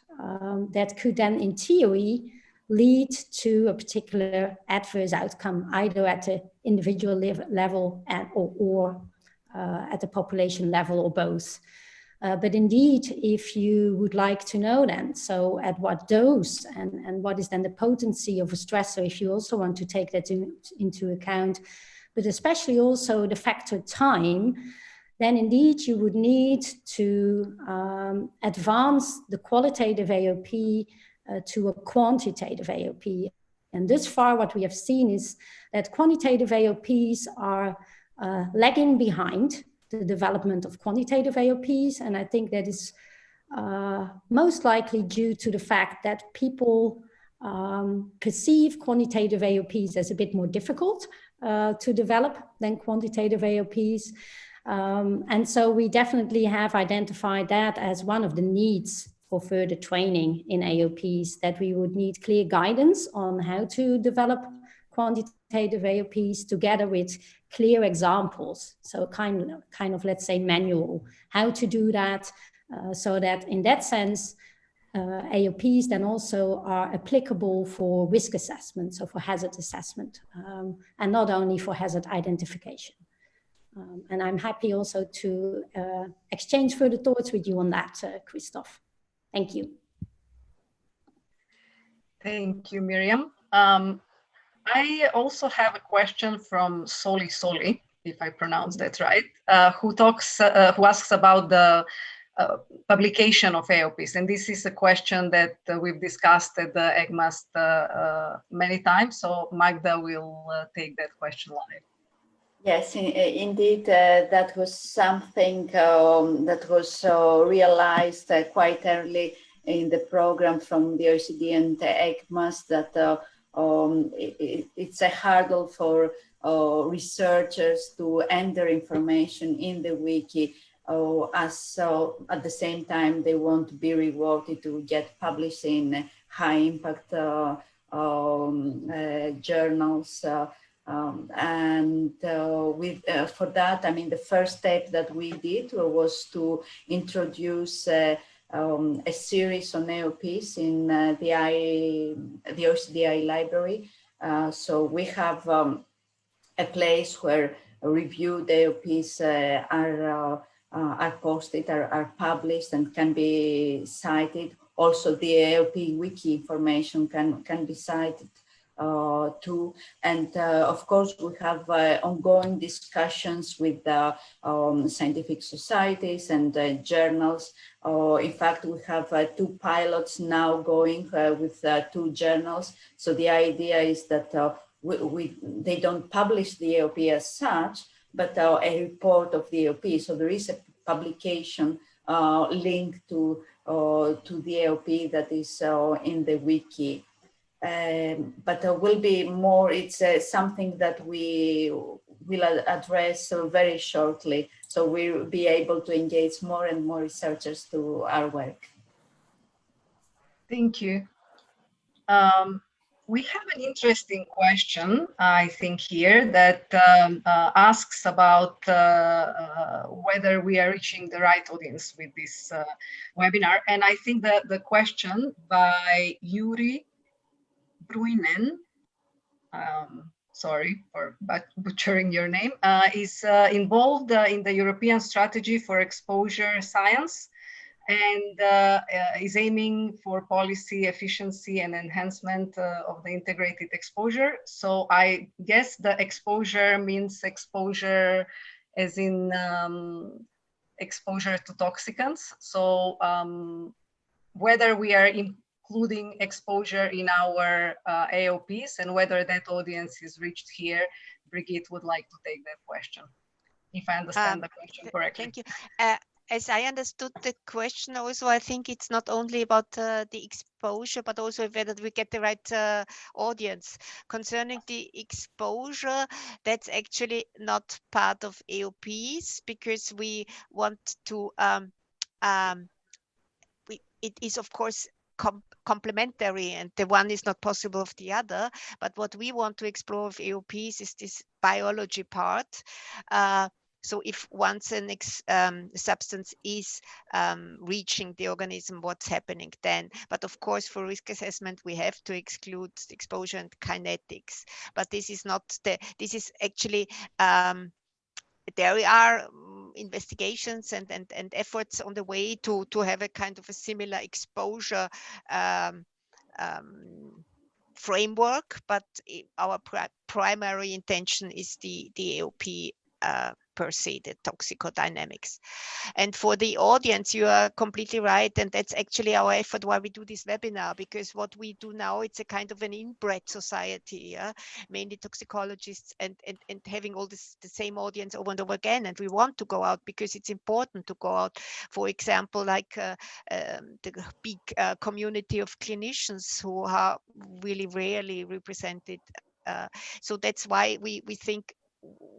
that could then in theory lead to a particular adverse outcome, either at the individual level or at the population level or both. But indeed, if you would like to know then, so at what dose and what is then the potency of a stressor, if you also want to take that into account, but especially also the factor time, then indeed you would need to advance the qualitative AOP to a quantitative AOP. And thus far what we have seen is that quantitative AOPs are lagging behind the development of quantitative AOPs. And I think that is most likely due to the fact that people perceive quantitative AOPs as a bit more difficult to develop than quantitative AOPs. And so we definitely have identified that as one of the needs for further training in AOPs, that we would need clear guidance on how to develop quantitative AOPs together with clear examples. So kind of let's say manual, how to do that, so that in that sense, AOPs then also are applicable for risk assessment, so for hazard assessment, and not only for hazard identification. And I'm happy also to exchange further thoughts with you on that, Christophe. Thank you. Thank you, Miriam. I also have a question from Soli, if I pronounce that right, who asks about the publication of AOPs. And this is a question that we've discussed at the EGMAST many times. So Magda will take that question live. Yes, indeed, that was something that was realized quite early in the program from the OECD and the EGMAST, that it's a hurdle for researchers to enter information in the wiki, as at the same time they want to be rewarded to get published in high impact journals. For that, I mean, the first step that we did was to introduce a series on AOPs in the OECD library. So we have a place where reviewed AOPs are posted, are published, and can be cited. Also, the AOP wiki information can be cited too. And of course, we have ongoing discussions with scientific societies and journals. In fact, we have 2 pilots now going with 2 journals. So the idea is that they don't publish the AOP as such, but a report of the AOP. So there is a publication linked to the AOP that is in the wiki. But there will be more. It's something that we will address very shortly. So we'll be able to engage more and more researchers to our work. Thank you. We have an interesting question, I think, here that asks about whether we are reaching the right audience with this webinar. And I think that the question by Yuri Bruinen, sorry for butchering your name, is involved in the European Strategy for Exposure Science, and is aiming for policy efficiency and enhancement of the integrated exposure. So I guess the exposure means exposure as in exposure to toxicants. So whether we are including exposure in our AOPs and whether that audience is reached here, Brigitte would like to take that question, if I understand the question correctly. Thank you. As I understood the question also, I think it's not only about the exposure, but also whether we get the right audience. Concerning the exposure, that's actually not part of AOPs, because we want to, it is of course complementary, and the one is not possible of the other. But what we want to explore with AOPs is this biology part. So if once an substance is reaching the organism, what's happening then? But of course, for risk assessment, we have to exclude exposure and kinetics. But this is not this is actually, there are investigations and efforts on the way to have a kind of a similar exposure framework, but our primary intention is the AOP per se, the toxicodynamics. And for the audience, you are completely right, and that's actually our effort why we do this webinar, because what we do now, it's a kind of an inbred society, mainly toxicologists, and having all this the same audience over and over again. And we want to go out because it's important to go out, for example, like the big community of clinicians who are really rarely represented. So that's why we think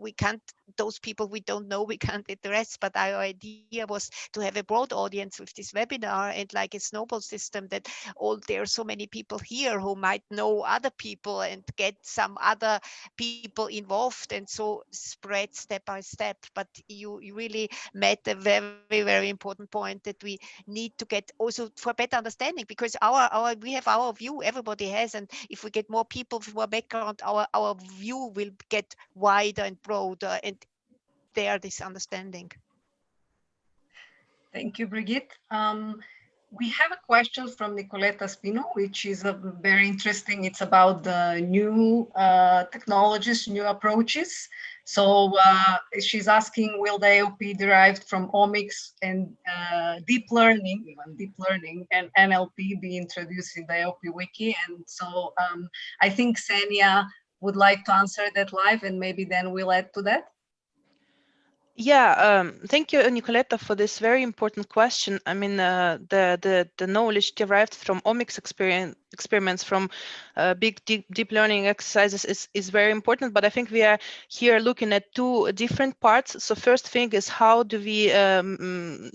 we can't, those people we don't know, we can't address. But our idea was to have a broad audience with this webinar, and like a snowball system, that there are so many people here who might know other people and get some other people involved, and so spread step by step. But you really made a very, very important point, that we need to get also for better understanding, because we have our view, everybody has, and if we get more people with more background, our view will get wider and broader, and there this understanding. Thank you, Brigitte. We have a question from Nicoletta Spino, which is very interesting. It's about the new technologies, new approaches. So she's asking, will the AOP derived from omics and deep learning and NLP be introduced in the AOP wiki? And so I think Xenia would like to answer that live, and maybe then we'll add to that. Yeah, thank you, Nicoletta, for this very important question. I mean, the knowledge derived from omics experiments from big deep learning exercises is very important. But I think we are here looking at two different parts. So first thing is, how do we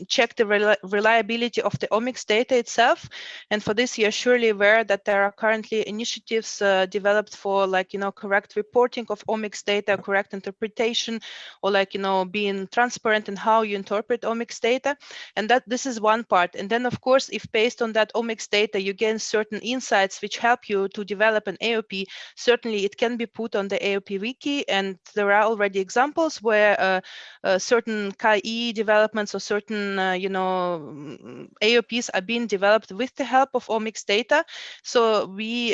check the reliability of the omics data itself? And for this, you're surely aware that there are currently initiatives developed for, like, correct reporting of omics data, correct interpretation, or, like, being transparent in how you interpret omics data. And that this is one part. And then, of course, if based on that omics data you gain certain insights which help you to develop an AOP, certainly it can be put on the AOP wiki. And there are already examples where certain KI developments or certain AOPs are being developed with the help of omics data. So we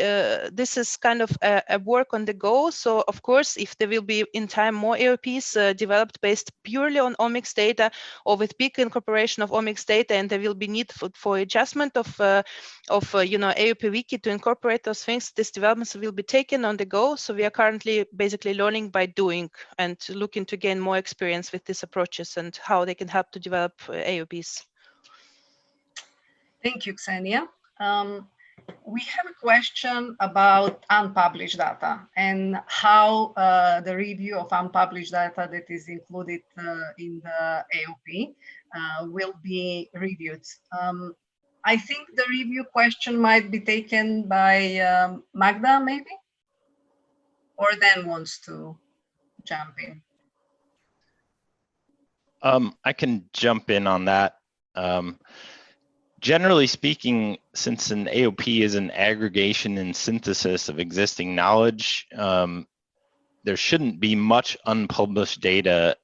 this is kind of a work on the go. So of course, if there will be in time more AOPs developed based purely on omics data, or with big incorporation of omics data, and there will be need for adjustment of AOP wiki to incorporate those things, these developments will be taken on the go. So we are currently basically learning by doing and looking to gain more experience with these approaches and how they can help to develop AOPs. Thank you, Ksenia. We have a question about unpublished data and how the review of unpublished data that is included in the AOP will be reviewed. I think the review question might be taken by Magda, maybe? Or Dan wants to jump in. I can jump in on that. Generally speaking, since an AOP is an aggregation and synthesis of existing knowledge, there shouldn't be much unpublished data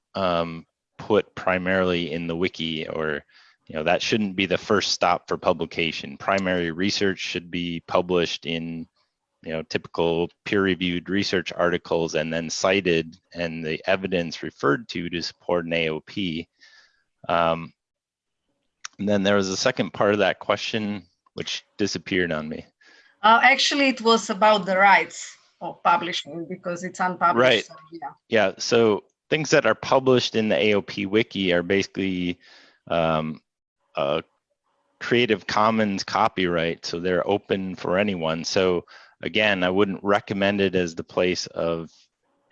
put primarily in the wiki, or that shouldn't be the first stop for publication. Primary research should be published in typical peer-reviewed research articles and then cited and the evidence referred to support an AOP. And then there was a second part of that question which disappeared on me. Actually, it was about the rights of publishing because it's unpublished. Right. So, yeah. Yeah. So things that are published in the AOP wiki are basically Creative Commons copyright, so they're open for anyone. So again, I wouldn't recommend it as the place of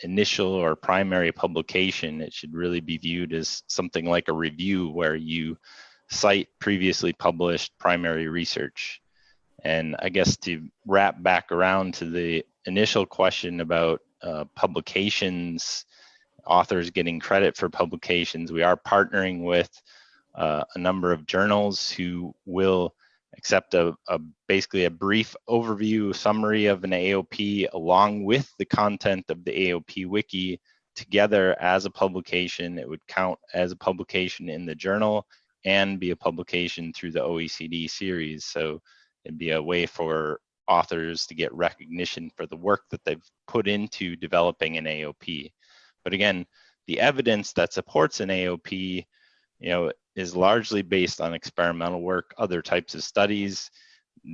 initial or primary publication. It should really be viewed as something like a review where you cite previously published primary research. And I guess to wrap back around to the initial question about publications, authors getting credit for publications, we are partnering with a number of journals who will accept basically a brief overview summary of an AOP along with the content of the AOP wiki together as a publication. It would count as a publication in the journal and be a publication through the OECD series. So it'd be a way for authors to get recognition for the work that they've put into developing an AOP. But again, the evidence that supports an AOP, is largely based on experimental work, other types of studies.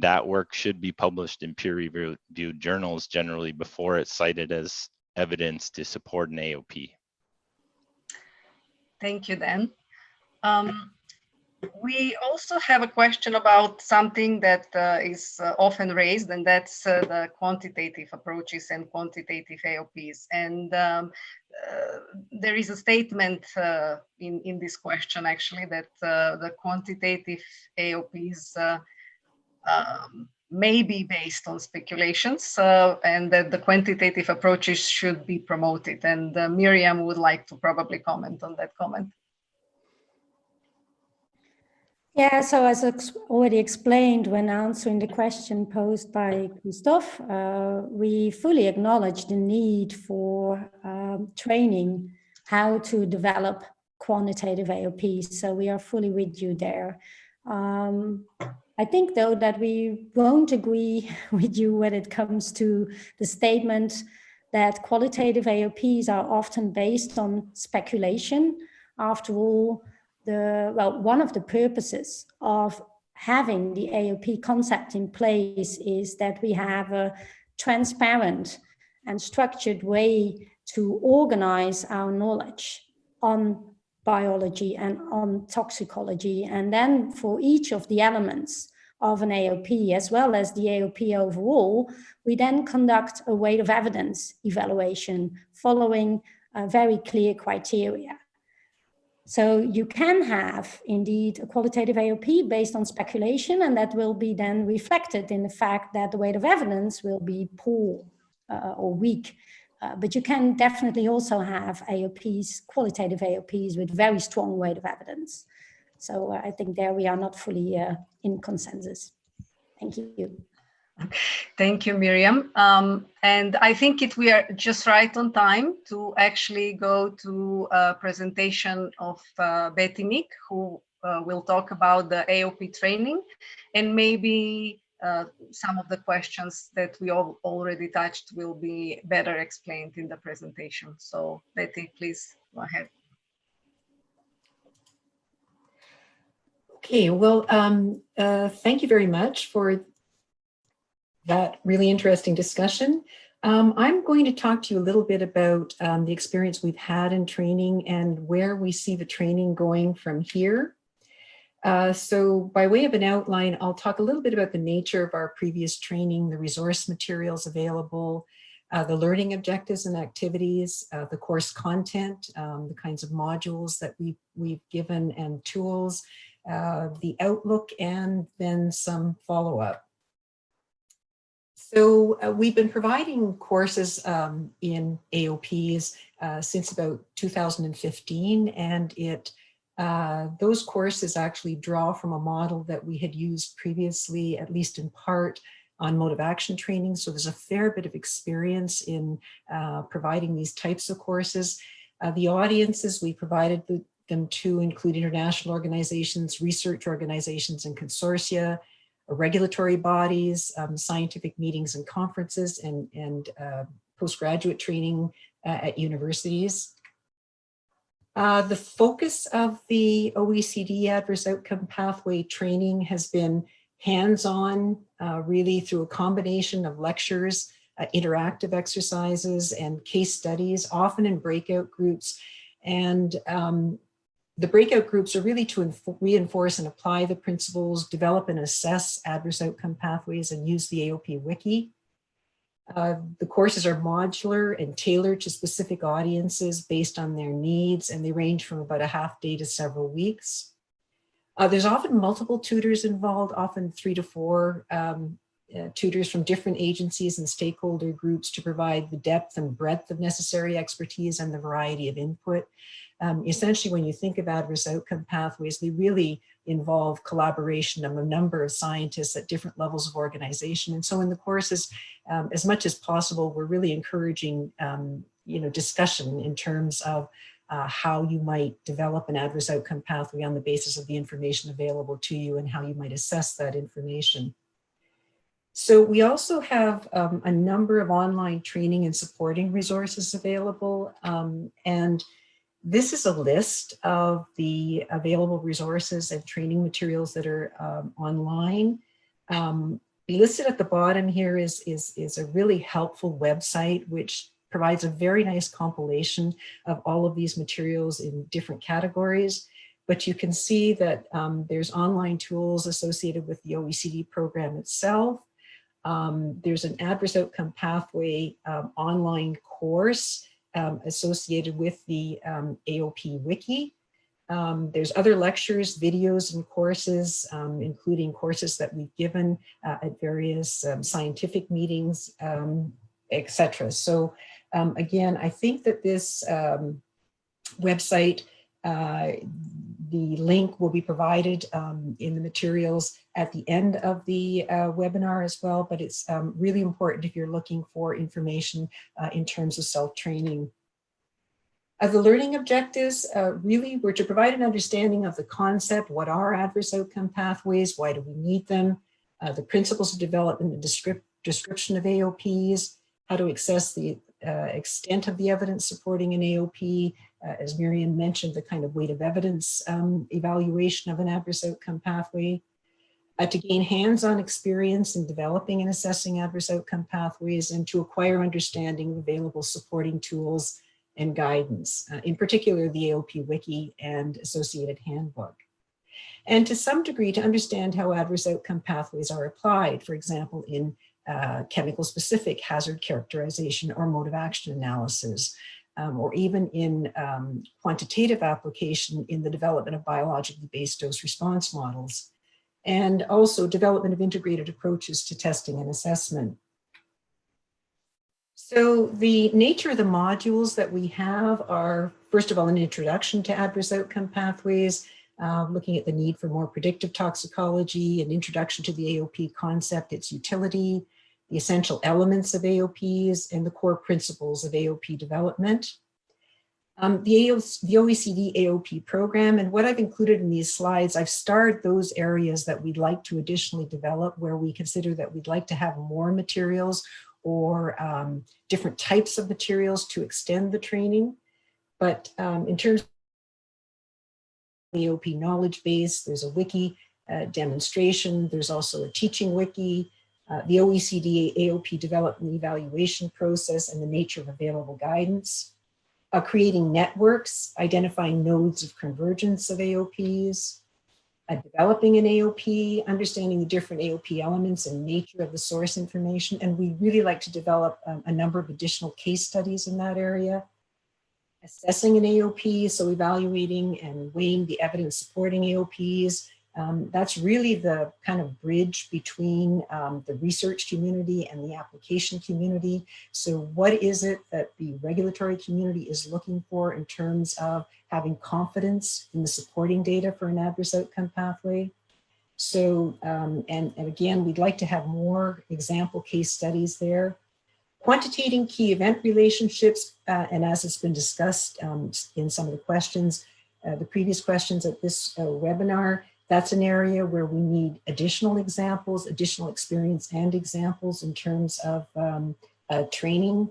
That work should be published in peer-reviewed journals generally before it's cited as evidence to support an AOP. Thank you, Dan. We also have a question about something that is often raised, and that's the quantitative approaches and quantitative AOPs. And there is a statement in this question, actually, that the quantitative AOPs may be based on speculations and that the quantitative approaches should be promoted. And Miriam would like to probably comment on that comment. Yeah, so as already explained when answering the question posed by Christoph, we fully acknowledge the need for training how to develop quantitative AOPs. So we are fully with you there. I think, though, that we won't agree with you when it comes to the statement that qualitative AOPs are often based on speculation. After all, one of the purposes of having the AOP concept in place is that we have a transparent and structured way to organize our knowledge on biology and on toxicology. And then for each of the elements of an AOP as well as the AOP overall, we then conduct a weight of evidence evaluation following very clear criteria. So you can have indeed a qualitative AOP based on speculation, and that will be then reflected in the fact that the weight of evidence will be poor or weak. But you can definitely also have AOPs, qualitative AOPs with very strong weight of evidence. So I think there we are not fully in consensus. Thank you. Thank you, Miriam. And I think we are just right on time to actually go to a presentation of Betty Meek, who will talk about the AOP training, and maybe some of the questions that we all already touched will be better explained in the presentation. So Betty, please go ahead. Okay, well, thank you very much for that really interesting discussion. I'm going to talk to you a little bit about the experience we've had in training and where we see the training going from here. So by way of an outline, I'll talk a little bit about the nature of our previous training, the resource materials available, the learning objectives and activities, the course content, the kinds of modules that we've given and tools, the outlook, and then some follow-up. So we've been providing courses in AOPs since about 2015, and those courses actually draw from a model that we had used previously, at least in part, on mode of action training. So there's a fair bit of experience in providing these types of courses. The audiences we provided them to include international organizations, research organizations and consortia, regulatory bodies, scientific meetings and conferences, and postgraduate training at universities. The focus of the OECD Adverse Outcome Pathway training has been hands-on, really through a combination of lectures, interactive exercises, and case studies, often in breakout groups. And the breakout groups are really to reinforce and apply the principles, develop and assess adverse outcome pathways, and use the AOP wiki. The courses are modular and tailored to specific audiences based on their needs, and they range from about a half day to several weeks. There's often multiple tutors involved, often 3 to 4 tutors from different agencies and stakeholder groups to provide the depth and breadth of necessary expertise and the variety of input. Essentially, when you think of adverse outcome pathways, they really involve collaboration of a number of scientists at different levels of organization. And so in the courses, as much as possible, we're really encouraging discussion in terms of how you might develop an adverse outcome pathway on the basis of the information available to you and how you might assess that information. So we also have a number of online training and supporting resources available, and this is a list of the available resources and training materials that are online. Listed at the bottom here is a really helpful website which provides a very nice compilation of all of these materials in different categories. But you can see that there's online tools associated with the OECD program itself. There's an adverse outcome pathway online course associated with the AOP wiki. There's other lectures, videos, and courses, including courses that we've given at various scientific meetings, etc. So again, I think that this website, the link will be provided in the materials at the end of the webinar as well, but it's really important if you're looking for information in terms of self-training. The learning objectives really were to provide an understanding of the concept, what are adverse outcome pathways, why do we need them, the principles of development and description of AOPs, how to assess the extent of the evidence supporting an AOP, as Miriam mentioned, the kind of weight of evidence evaluation of an adverse outcome pathway, to gain hands-on experience in developing and assessing adverse outcome pathways, and to acquire understanding of available supporting tools and guidance, in particular the AOP wiki and associated handbook. and to some degree to understand how adverse outcome pathways are applied, for example, in chemical-specific hazard characterization or mode of action analysis, or even in quantitative application in the development of biologically based dose-response models, and also development of integrated approaches to testing and assessment. So the nature of the modules that we have are, first of all, an introduction to adverse outcome pathways, looking at the need for more predictive toxicology, an introduction to the AOP concept, its utility, the essential elements of AOPs, and the core principles of AOP development. The OECD AOP program, and what I've included in these slides, I've starred those areas that we'd like to additionally develop, where we consider that we'd like to have more materials or different types of materials to extend the training. But in terms of the AOP knowledge base, there's a wiki demonstration, there's also a teaching wiki, the OECD AOP development evaluation process and the nature of available guidance, creating networks, identifying nodes of convergence of AOPs, developing an AOP, understanding the different AOP elements and nature of the source information. And we really like to develop a number of additional case studies in that area. Assessing an AOP, so evaluating and weighing the evidence supporting AOPs. That's really the kind of bridge between the research community and the application community. So what is it that the regulatory community is looking for in terms of having confidence in the supporting data for an adverse outcome pathway? So, and again, we'd like to have more example case studies there. Quantitating key event relationships, and as it's been discussed in some of the questions, the previous questions at this webinar, that's an area where we need additional examples, additional experience and examples in terms of training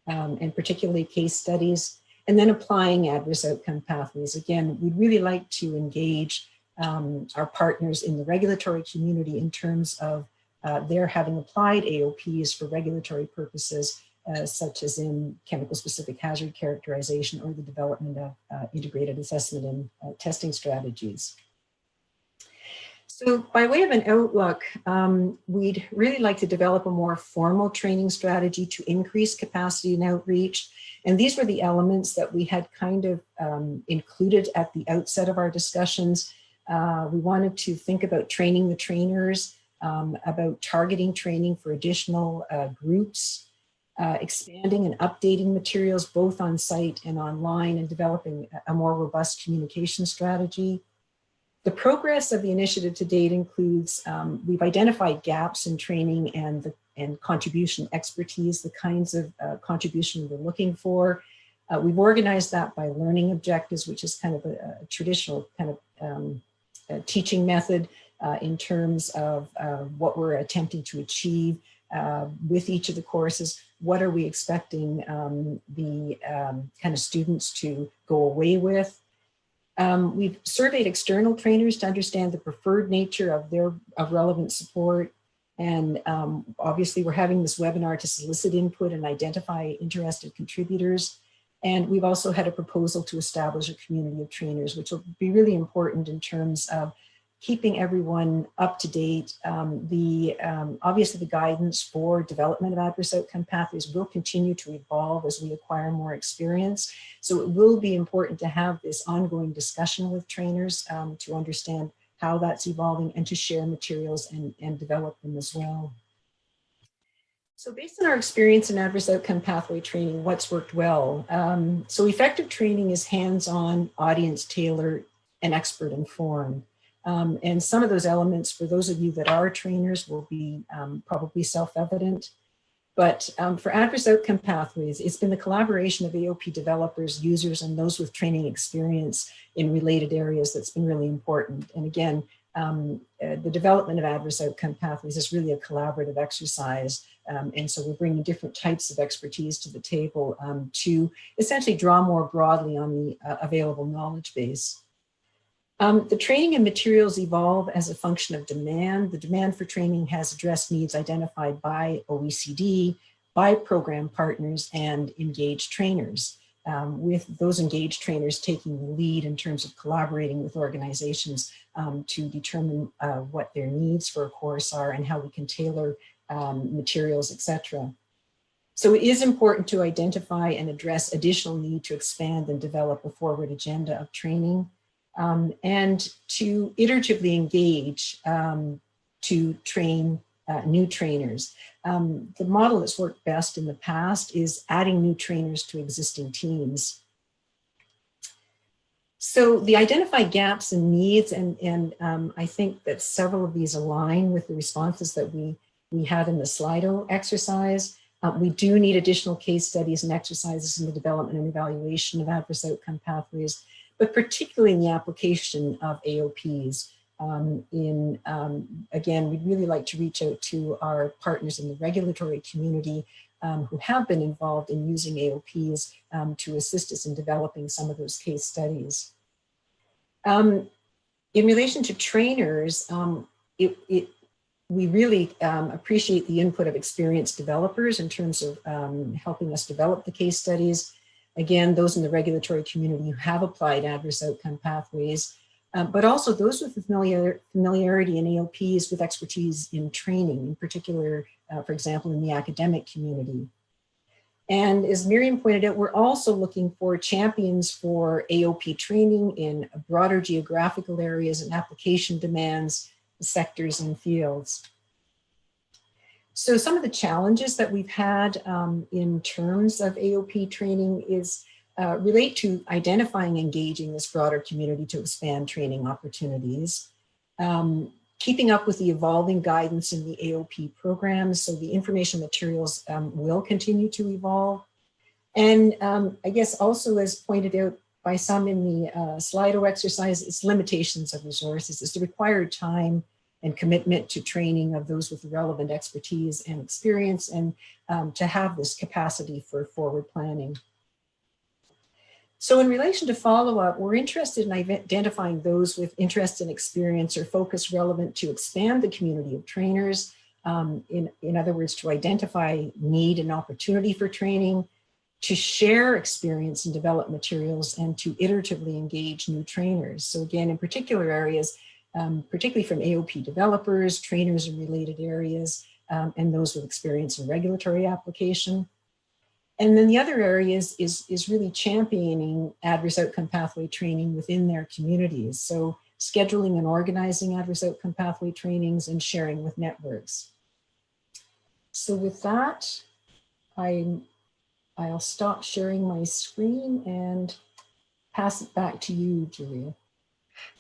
and particularly case studies, and then applying adverse outcome pathways. Again, we'd really like to engage our partners in the regulatory community in terms of their having applied AOPs for regulatory purposes, such as in chemical-specific hazard characterization or the development of integrated assessment and testing strategies. So by way of an outlook, we'd really like to develop a more formal training strategy to increase capacity and outreach. And these were the elements that we had kind of included at the outset of our discussions. We wanted to think about training the trainers, about targeting training for additional groups, expanding and updating materials both on site and online, and developing a more robust communication strategy. The progress of the initiative to date includes, we've identified gaps in training and contribution expertise, the kinds of contribution we're looking for. We've organized that by learning objectives, which is kind of a traditional kind of teaching method in terms of what we're attempting to achieve with each of the courses. What are we expecting the kind of students to go away with? We've surveyed external trainers to understand the preferred nature of relevant support. And obviously we're having this webinar to solicit input and identify interested contributors. And we've also had a proposal to establish a community of trainers, which will be really important in terms of keeping everyone up to date. Obviously the guidance for development of adverse outcome pathways will continue to evolve as we acquire more experience. So it will be important to have this ongoing discussion with trainers to understand how that's evolving and to share materials and develop them as well. So based on our experience in adverse outcome pathway training, what's worked well? So effective training is hands-on, audience tailored, and expert informed. And some of those elements, for those of you that are trainers, will be probably self-evident. But for adverse outcome pathways, it's been the collaboration of AOP developers, users, and those with training experience in related areas that's been really important. And again, the development of adverse outcome pathways is really a collaborative exercise. And so we're bringing different types of expertise to the table to essentially draw more broadly on the available knowledge base. The training and materials evolve as a function of demand. The demand for training has addressed needs identified by OECD, by program partners, and engaged trainers, with those engaged trainers taking the lead in terms of collaborating with organizations to determine what their needs for a course are and how we can tailor materials, etc. So it is important to identify and address additional need to expand and develop a forward agenda of training, and to iteratively engage to train new trainers. The model that's worked best in the past is adding new trainers to existing teams. So the identified gaps and needs, and I think that several of these align with the responses that we had in the Slido exercise. We do need additional case studies and exercises in the development and evaluation of adverse outcome pathways, but particularly in the application of AOPs. Again, we'd really like to reach out to our partners in the regulatory community who have been involved in using AOPs to assist us in developing some of those case studies. In relation to trainers, we really appreciate the input of experienced developers in terms of helping us develop the case studies. Again, those in the regulatory community who have applied adverse outcome pathways, but also those with familiarity in AOPs with expertise in training, in particular, for example, in the academic community. And as Miriam pointed out, we're also looking for champions for AOP training in broader geographical areas and application demands, sectors and fields. So some of the challenges that we've had in terms of AOP training is relate to identifying, engaging this broader community to expand training opportunities, keeping up with the evolving guidance in the AOP programs, so the information materials will continue to evolve. And I guess also, as pointed out by some in the Slido exercise, it's limitations of resources. It's the required time and commitment to training of those with relevant expertise and experience, and to have this capacity for forward planning. So in relation to follow-up, we're interested in identifying those with interest and experience or focus relevant to expand the community of trainers. In other words, to identify need and opportunity for training, to share experience and develop materials, and to iteratively engage new trainers. So again, in particular areas, particularly from AOP developers, trainers in related areas, and those with experience in regulatory application. And then the other areas is really championing adverse outcome pathway training within their communities. So scheduling and organizing adverse outcome pathway trainings and sharing with networks. So with that, I'll stop sharing my screen and pass it back to you, Julia.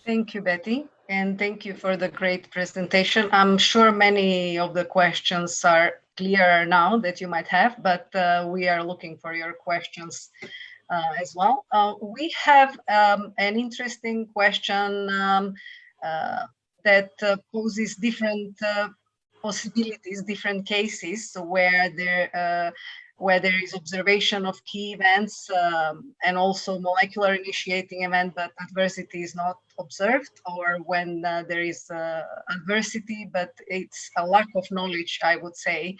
Thank you, Betty. And thank you for the great presentation. I'm sure many of the questions are clearer now that you might have, but we are looking for your questions as well. We have an interesting question that poses different possibilities, different cases where there is observation of key events and also molecular initiating event, but adversity is not observed, or when there is adversity, but it's a lack of knowledge, I would say.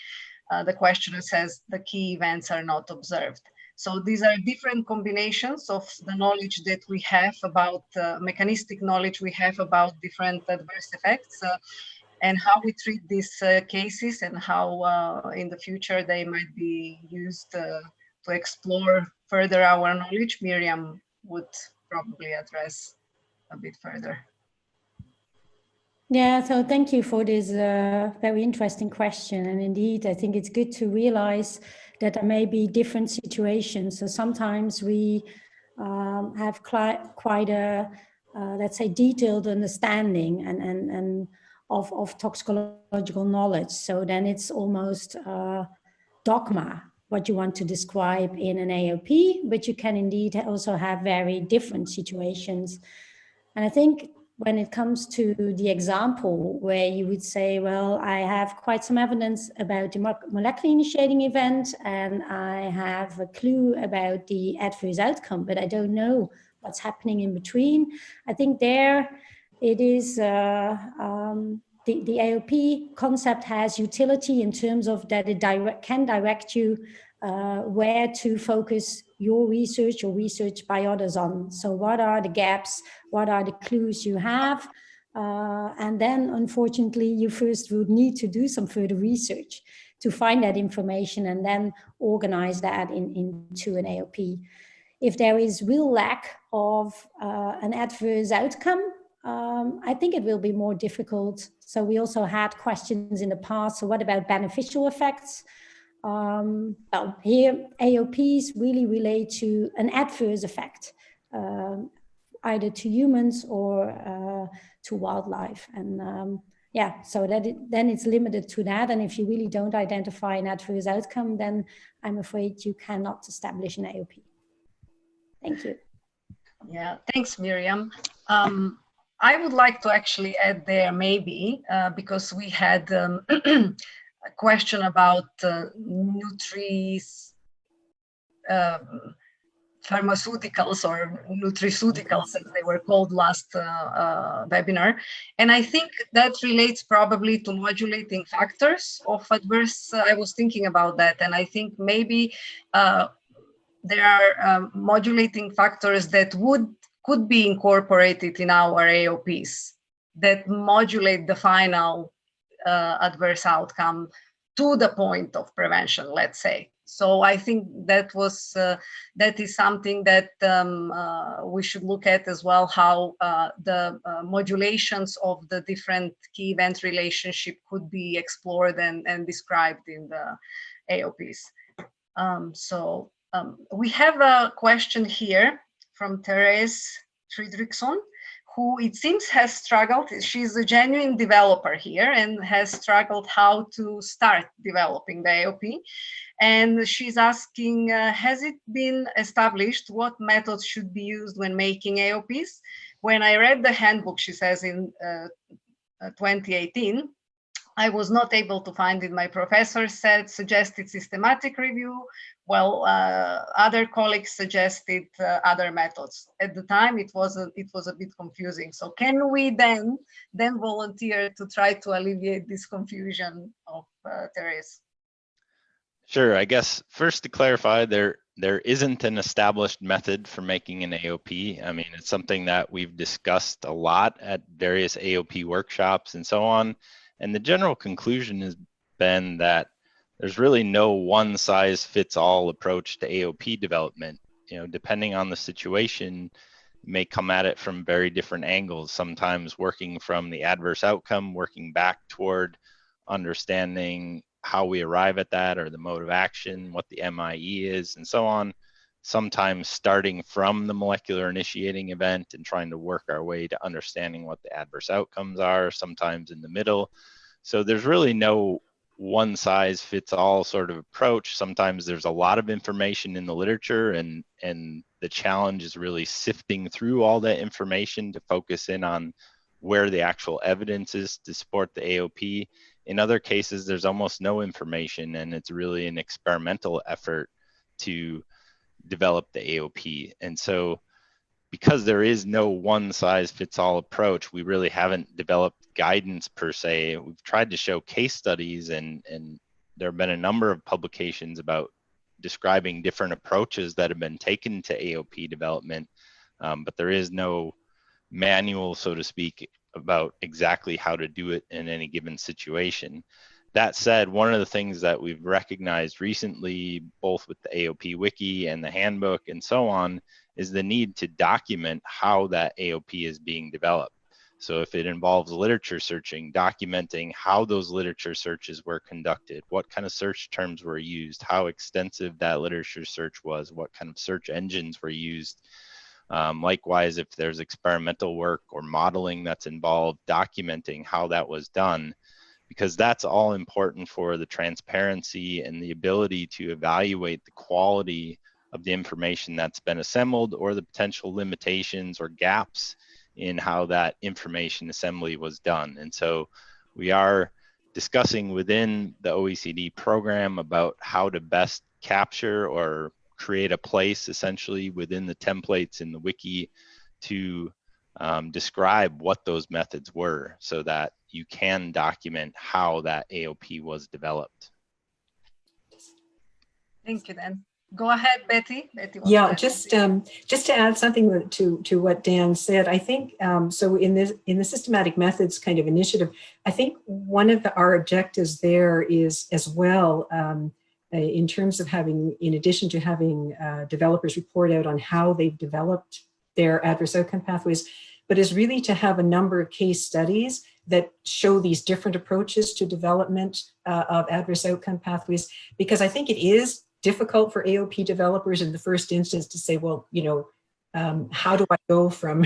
The questioner says the key events are not observed. So these are different combinations of the knowledge that we have about, mechanistic knowledge we have about different adverse effects, and how we treat these cases, and how in the future they might be used to explore further our knowledge. Miriam would probably address a bit further. Yeah, so thank you for this very interesting question. And indeed, I think it's good to realize that there may be different situations. So sometimes we have quite a, let's say, detailed understanding and of toxicological knowledge. So then it's almost dogma, what you want to describe in an AOP, but you can indeed also have very different situations. And I think when it comes to the example where you would say, well, I have quite some evidence about the molecular initiating event, and I have a clue about the adverse outcome, but I don't know what's happening in between. I think there it is, the AOP concept has utility in terms of that it can direct you where to focus your research or research by others on. So what are the gaps? What are the clues you have? And then, unfortunately, you first would need to do some further research to find that information and then organize that into an AOP. If there is real lack of an adverse outcome, I think it will be more difficult. So we also had questions in the past. So what about beneficial effects? Well, here AOPs really relate to an adverse effect, either to humans or to wildlife. And yeah, so then it's limited to that. And if you really don't identify an adverse outcome, then I'm afraid you cannot establish an AOP. Thank you. Yeah, thanks, Miriam. I would like to actually add there maybe, because we had a question about pharmaceuticals or nutraceuticals, as they were called last webinar. And I think that relates probably to modulating factors of adverse. I was thinking about that, and I think maybe there are modulating factors that could be incorporated in our AOPs that modulate the final adverse outcome to the point of prevention, let's say. So I think that is something that we should look at as well, how the modulations of the different key event relationship could be explored and described in the AOPs. We have a question here from Therese Friedrichson, who it seems has struggled. She's a genuine developer here and has struggled how to start developing the AOP. And she's asking, has it been established what methods should be used when making AOPs? When I read the handbook, she says, in 2018, I was not able to find it. My professor suggested systematic review, while other colleagues suggested other methods. At the time, it was a bit confusing. So can we then volunteer to try to alleviate this confusion of Therese? Sure. I guess first to clarify, there isn't an established method for making an AOP. I mean, it's something that we've discussed a lot at various AOP workshops and so on. And the general conclusion has been that there's really no one size fits all approach to AOP development. You know, depending on the situation, you may come at it from very different angles, sometimes working from the adverse outcome, working back toward understanding how we arrive at that or the mode of action, what the MIE is, and so on. Sometimes starting from the molecular initiating event and trying to work our way to understanding what the adverse outcomes are, sometimes in the middle. So there's really no one size fits all sort of approach. Sometimes there's a lot of information in the literature, and the challenge is really sifting through all that information to focus in on where the actual evidence is to support the AOP. In other cases, there's almost no information, and it's really an experimental effort to develop the AOP. And so because there is no one size fits all approach, we really haven't developed guidance per se. We've tried to show case studies, and there have been a number of publications about describing different approaches that have been taken to AOP development, but there is no manual, so to speak, about exactly how to do it in any given situation. That said, one of the things that we've recognized recently, both with the AOP wiki and the handbook and so on, is the need to document how that AOP is being developed. So if it involves literature searching, documenting how those literature searches were conducted, what kind of search terms were used, how extensive that literature search was, what kind of search engines were used. Likewise, if there's experimental work or modeling that's involved, documenting how that was done, because that's all important for the transparency and the ability to evaluate the quality of the information that's been assembled, or the potential limitations or gaps in how that information assembly was done. And so we are discussing within the OECD program about how to best capture or create a place essentially within the templates in the wiki to describe what those methods were, so that you can document how that AOP was developed. Thank you, Dan. Go ahead, Betty. Yeah, just to add something to what Dan said, I think so in the systematic methods kind of initiative, I think one of our objectives there is as well in terms of having, in addition to having developers report out on how they've developed their adverse outcome pathways, but is really to have a number of case studies that show these different approaches to development of adverse outcome pathways, because I think it is difficult for AOP developers in the first instance to say, well, how do I go from,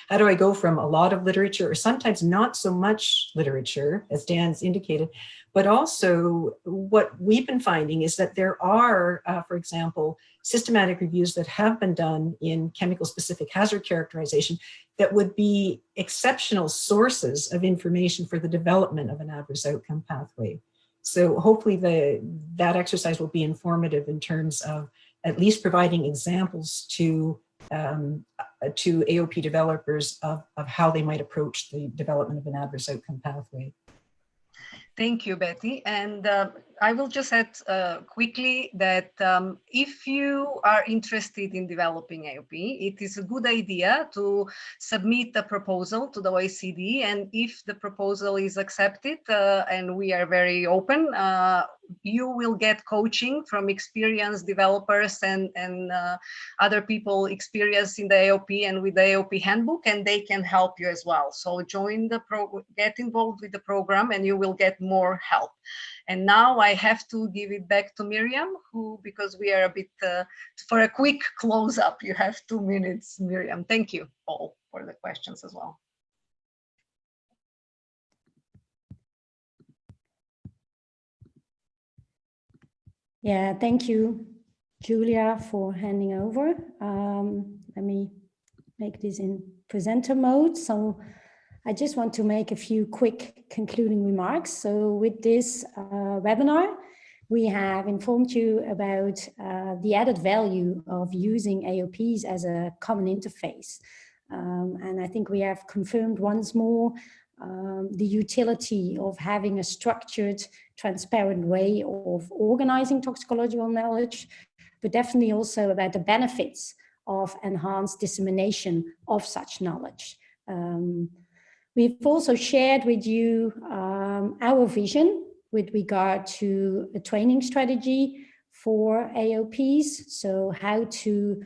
how do I go from a lot of literature or sometimes not so much literature, as Dan's indicated, but also what we've been finding is that there are, for example, systematic reviews that have been done in chemical specific hazard characterization that would be exceptional sources of information for the development of an adverse outcome pathway. So hopefully that exercise will be informative in terms of at least providing examples to AOP developers of how they might approach the development of an adverse outcome pathway. Thank you, Betty. And I will just add quickly that if you are interested in developing AOP, it is a good idea to submit a proposal to the OECD. And if the proposal is accepted, and we are very open, you will get coaching from experienced developers and other people experienced in the AOP and with the AOP handbook, and they can help you as well. So get involved with the program and you will get more help. And now I have to give it back to Miriam, because we are a bit, for a quick close up, you have 2 minutes, Miriam. Thank you all for the questions as well. Yeah, thank you, Julia, for handing over. Let me make this in presenter mode. So I just want to make a few quick concluding remarks. So with this webinar, we have informed you about the added value of using AOPs as a common interface. And I think we have confirmed once more the utility of having a structured, transparent way of organizing toxicological knowledge, but definitely also about the benefits of enhanced dissemination of such knowledge. We've also shared with you our vision with regard to a training strategy for AOPs, so how to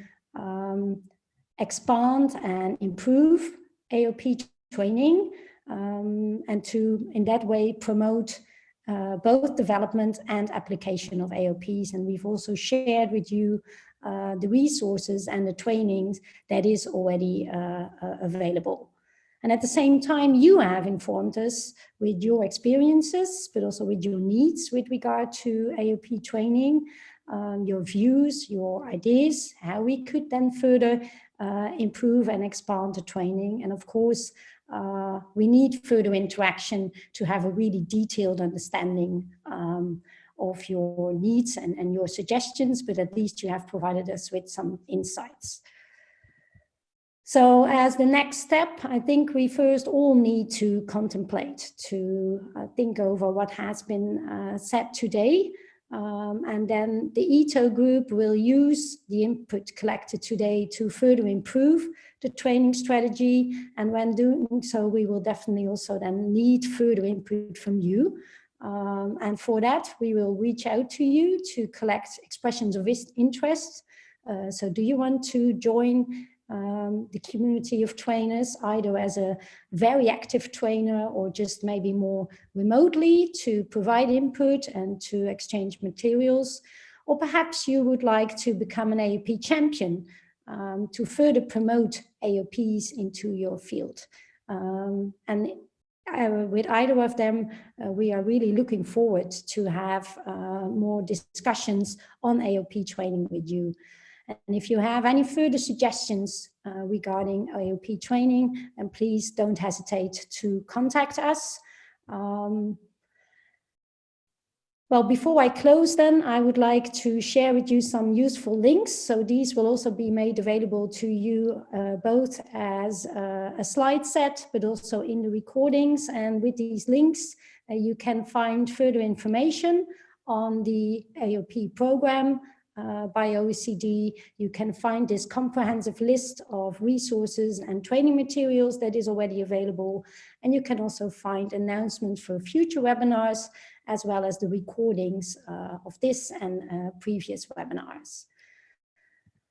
expand and improve AOP training, and to, in that way, promote both development and application of AOPs. And we've also shared with you the resources and the trainings that is already available. And at the same time, you have informed us with your experiences, but also with your needs with regard to AOP training, your views, your ideas, how we could then further improve and expand the training. And of course, we need further interaction to have a really detailed understanding of your needs and your suggestions, but at least you have provided us with some insights. So as the next step, I think we first all need to contemplate, to think over what has been said today. And then the ETO group will use the input collected today to further improve the training strategy. And when doing so, we will definitely also then need further input from you. And for that, we will reach out to you to collect expressions of interest. So do you want to join the community of trainers, either as a very active trainer or just maybe more remotely to provide input and to exchange materials? Or perhaps you would like to become an AOP champion to further promote AOPs into your field. And with either of them, we are really looking forward to have more discussions on AOP training with you. And if you have any further suggestions regarding AOP training, then please don't hesitate to contact us. Well, before I close then, I would like to share with you some useful links. So these will also be made available to you both as a slide set, but also in the recordings. And with these links, you can find further information on the AOP program, by OECD. You can find this comprehensive list of resources and training materials that is already available. And you can also find announcements for future webinars, as well as the recordings of this and previous webinars.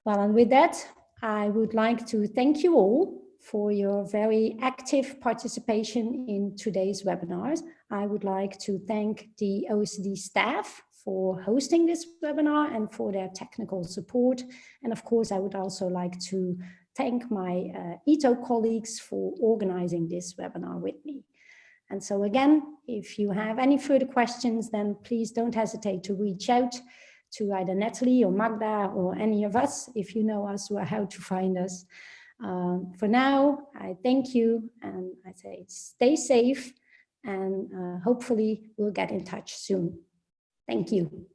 Well, and with that, I would like to thank you all for your very active participation in today's webinars. I would like to thank the OECD staff for hosting this webinar and for their technical support. And of course, I would also like to thank my ETO colleagues for organizing this webinar with me. And so again, if you have any further questions, then please don't hesitate to reach out to either Natalie or Magda or any of us, if you know us or how to find us. For now, I thank you and I say stay safe, and hopefully we'll get in touch soon. Thank you.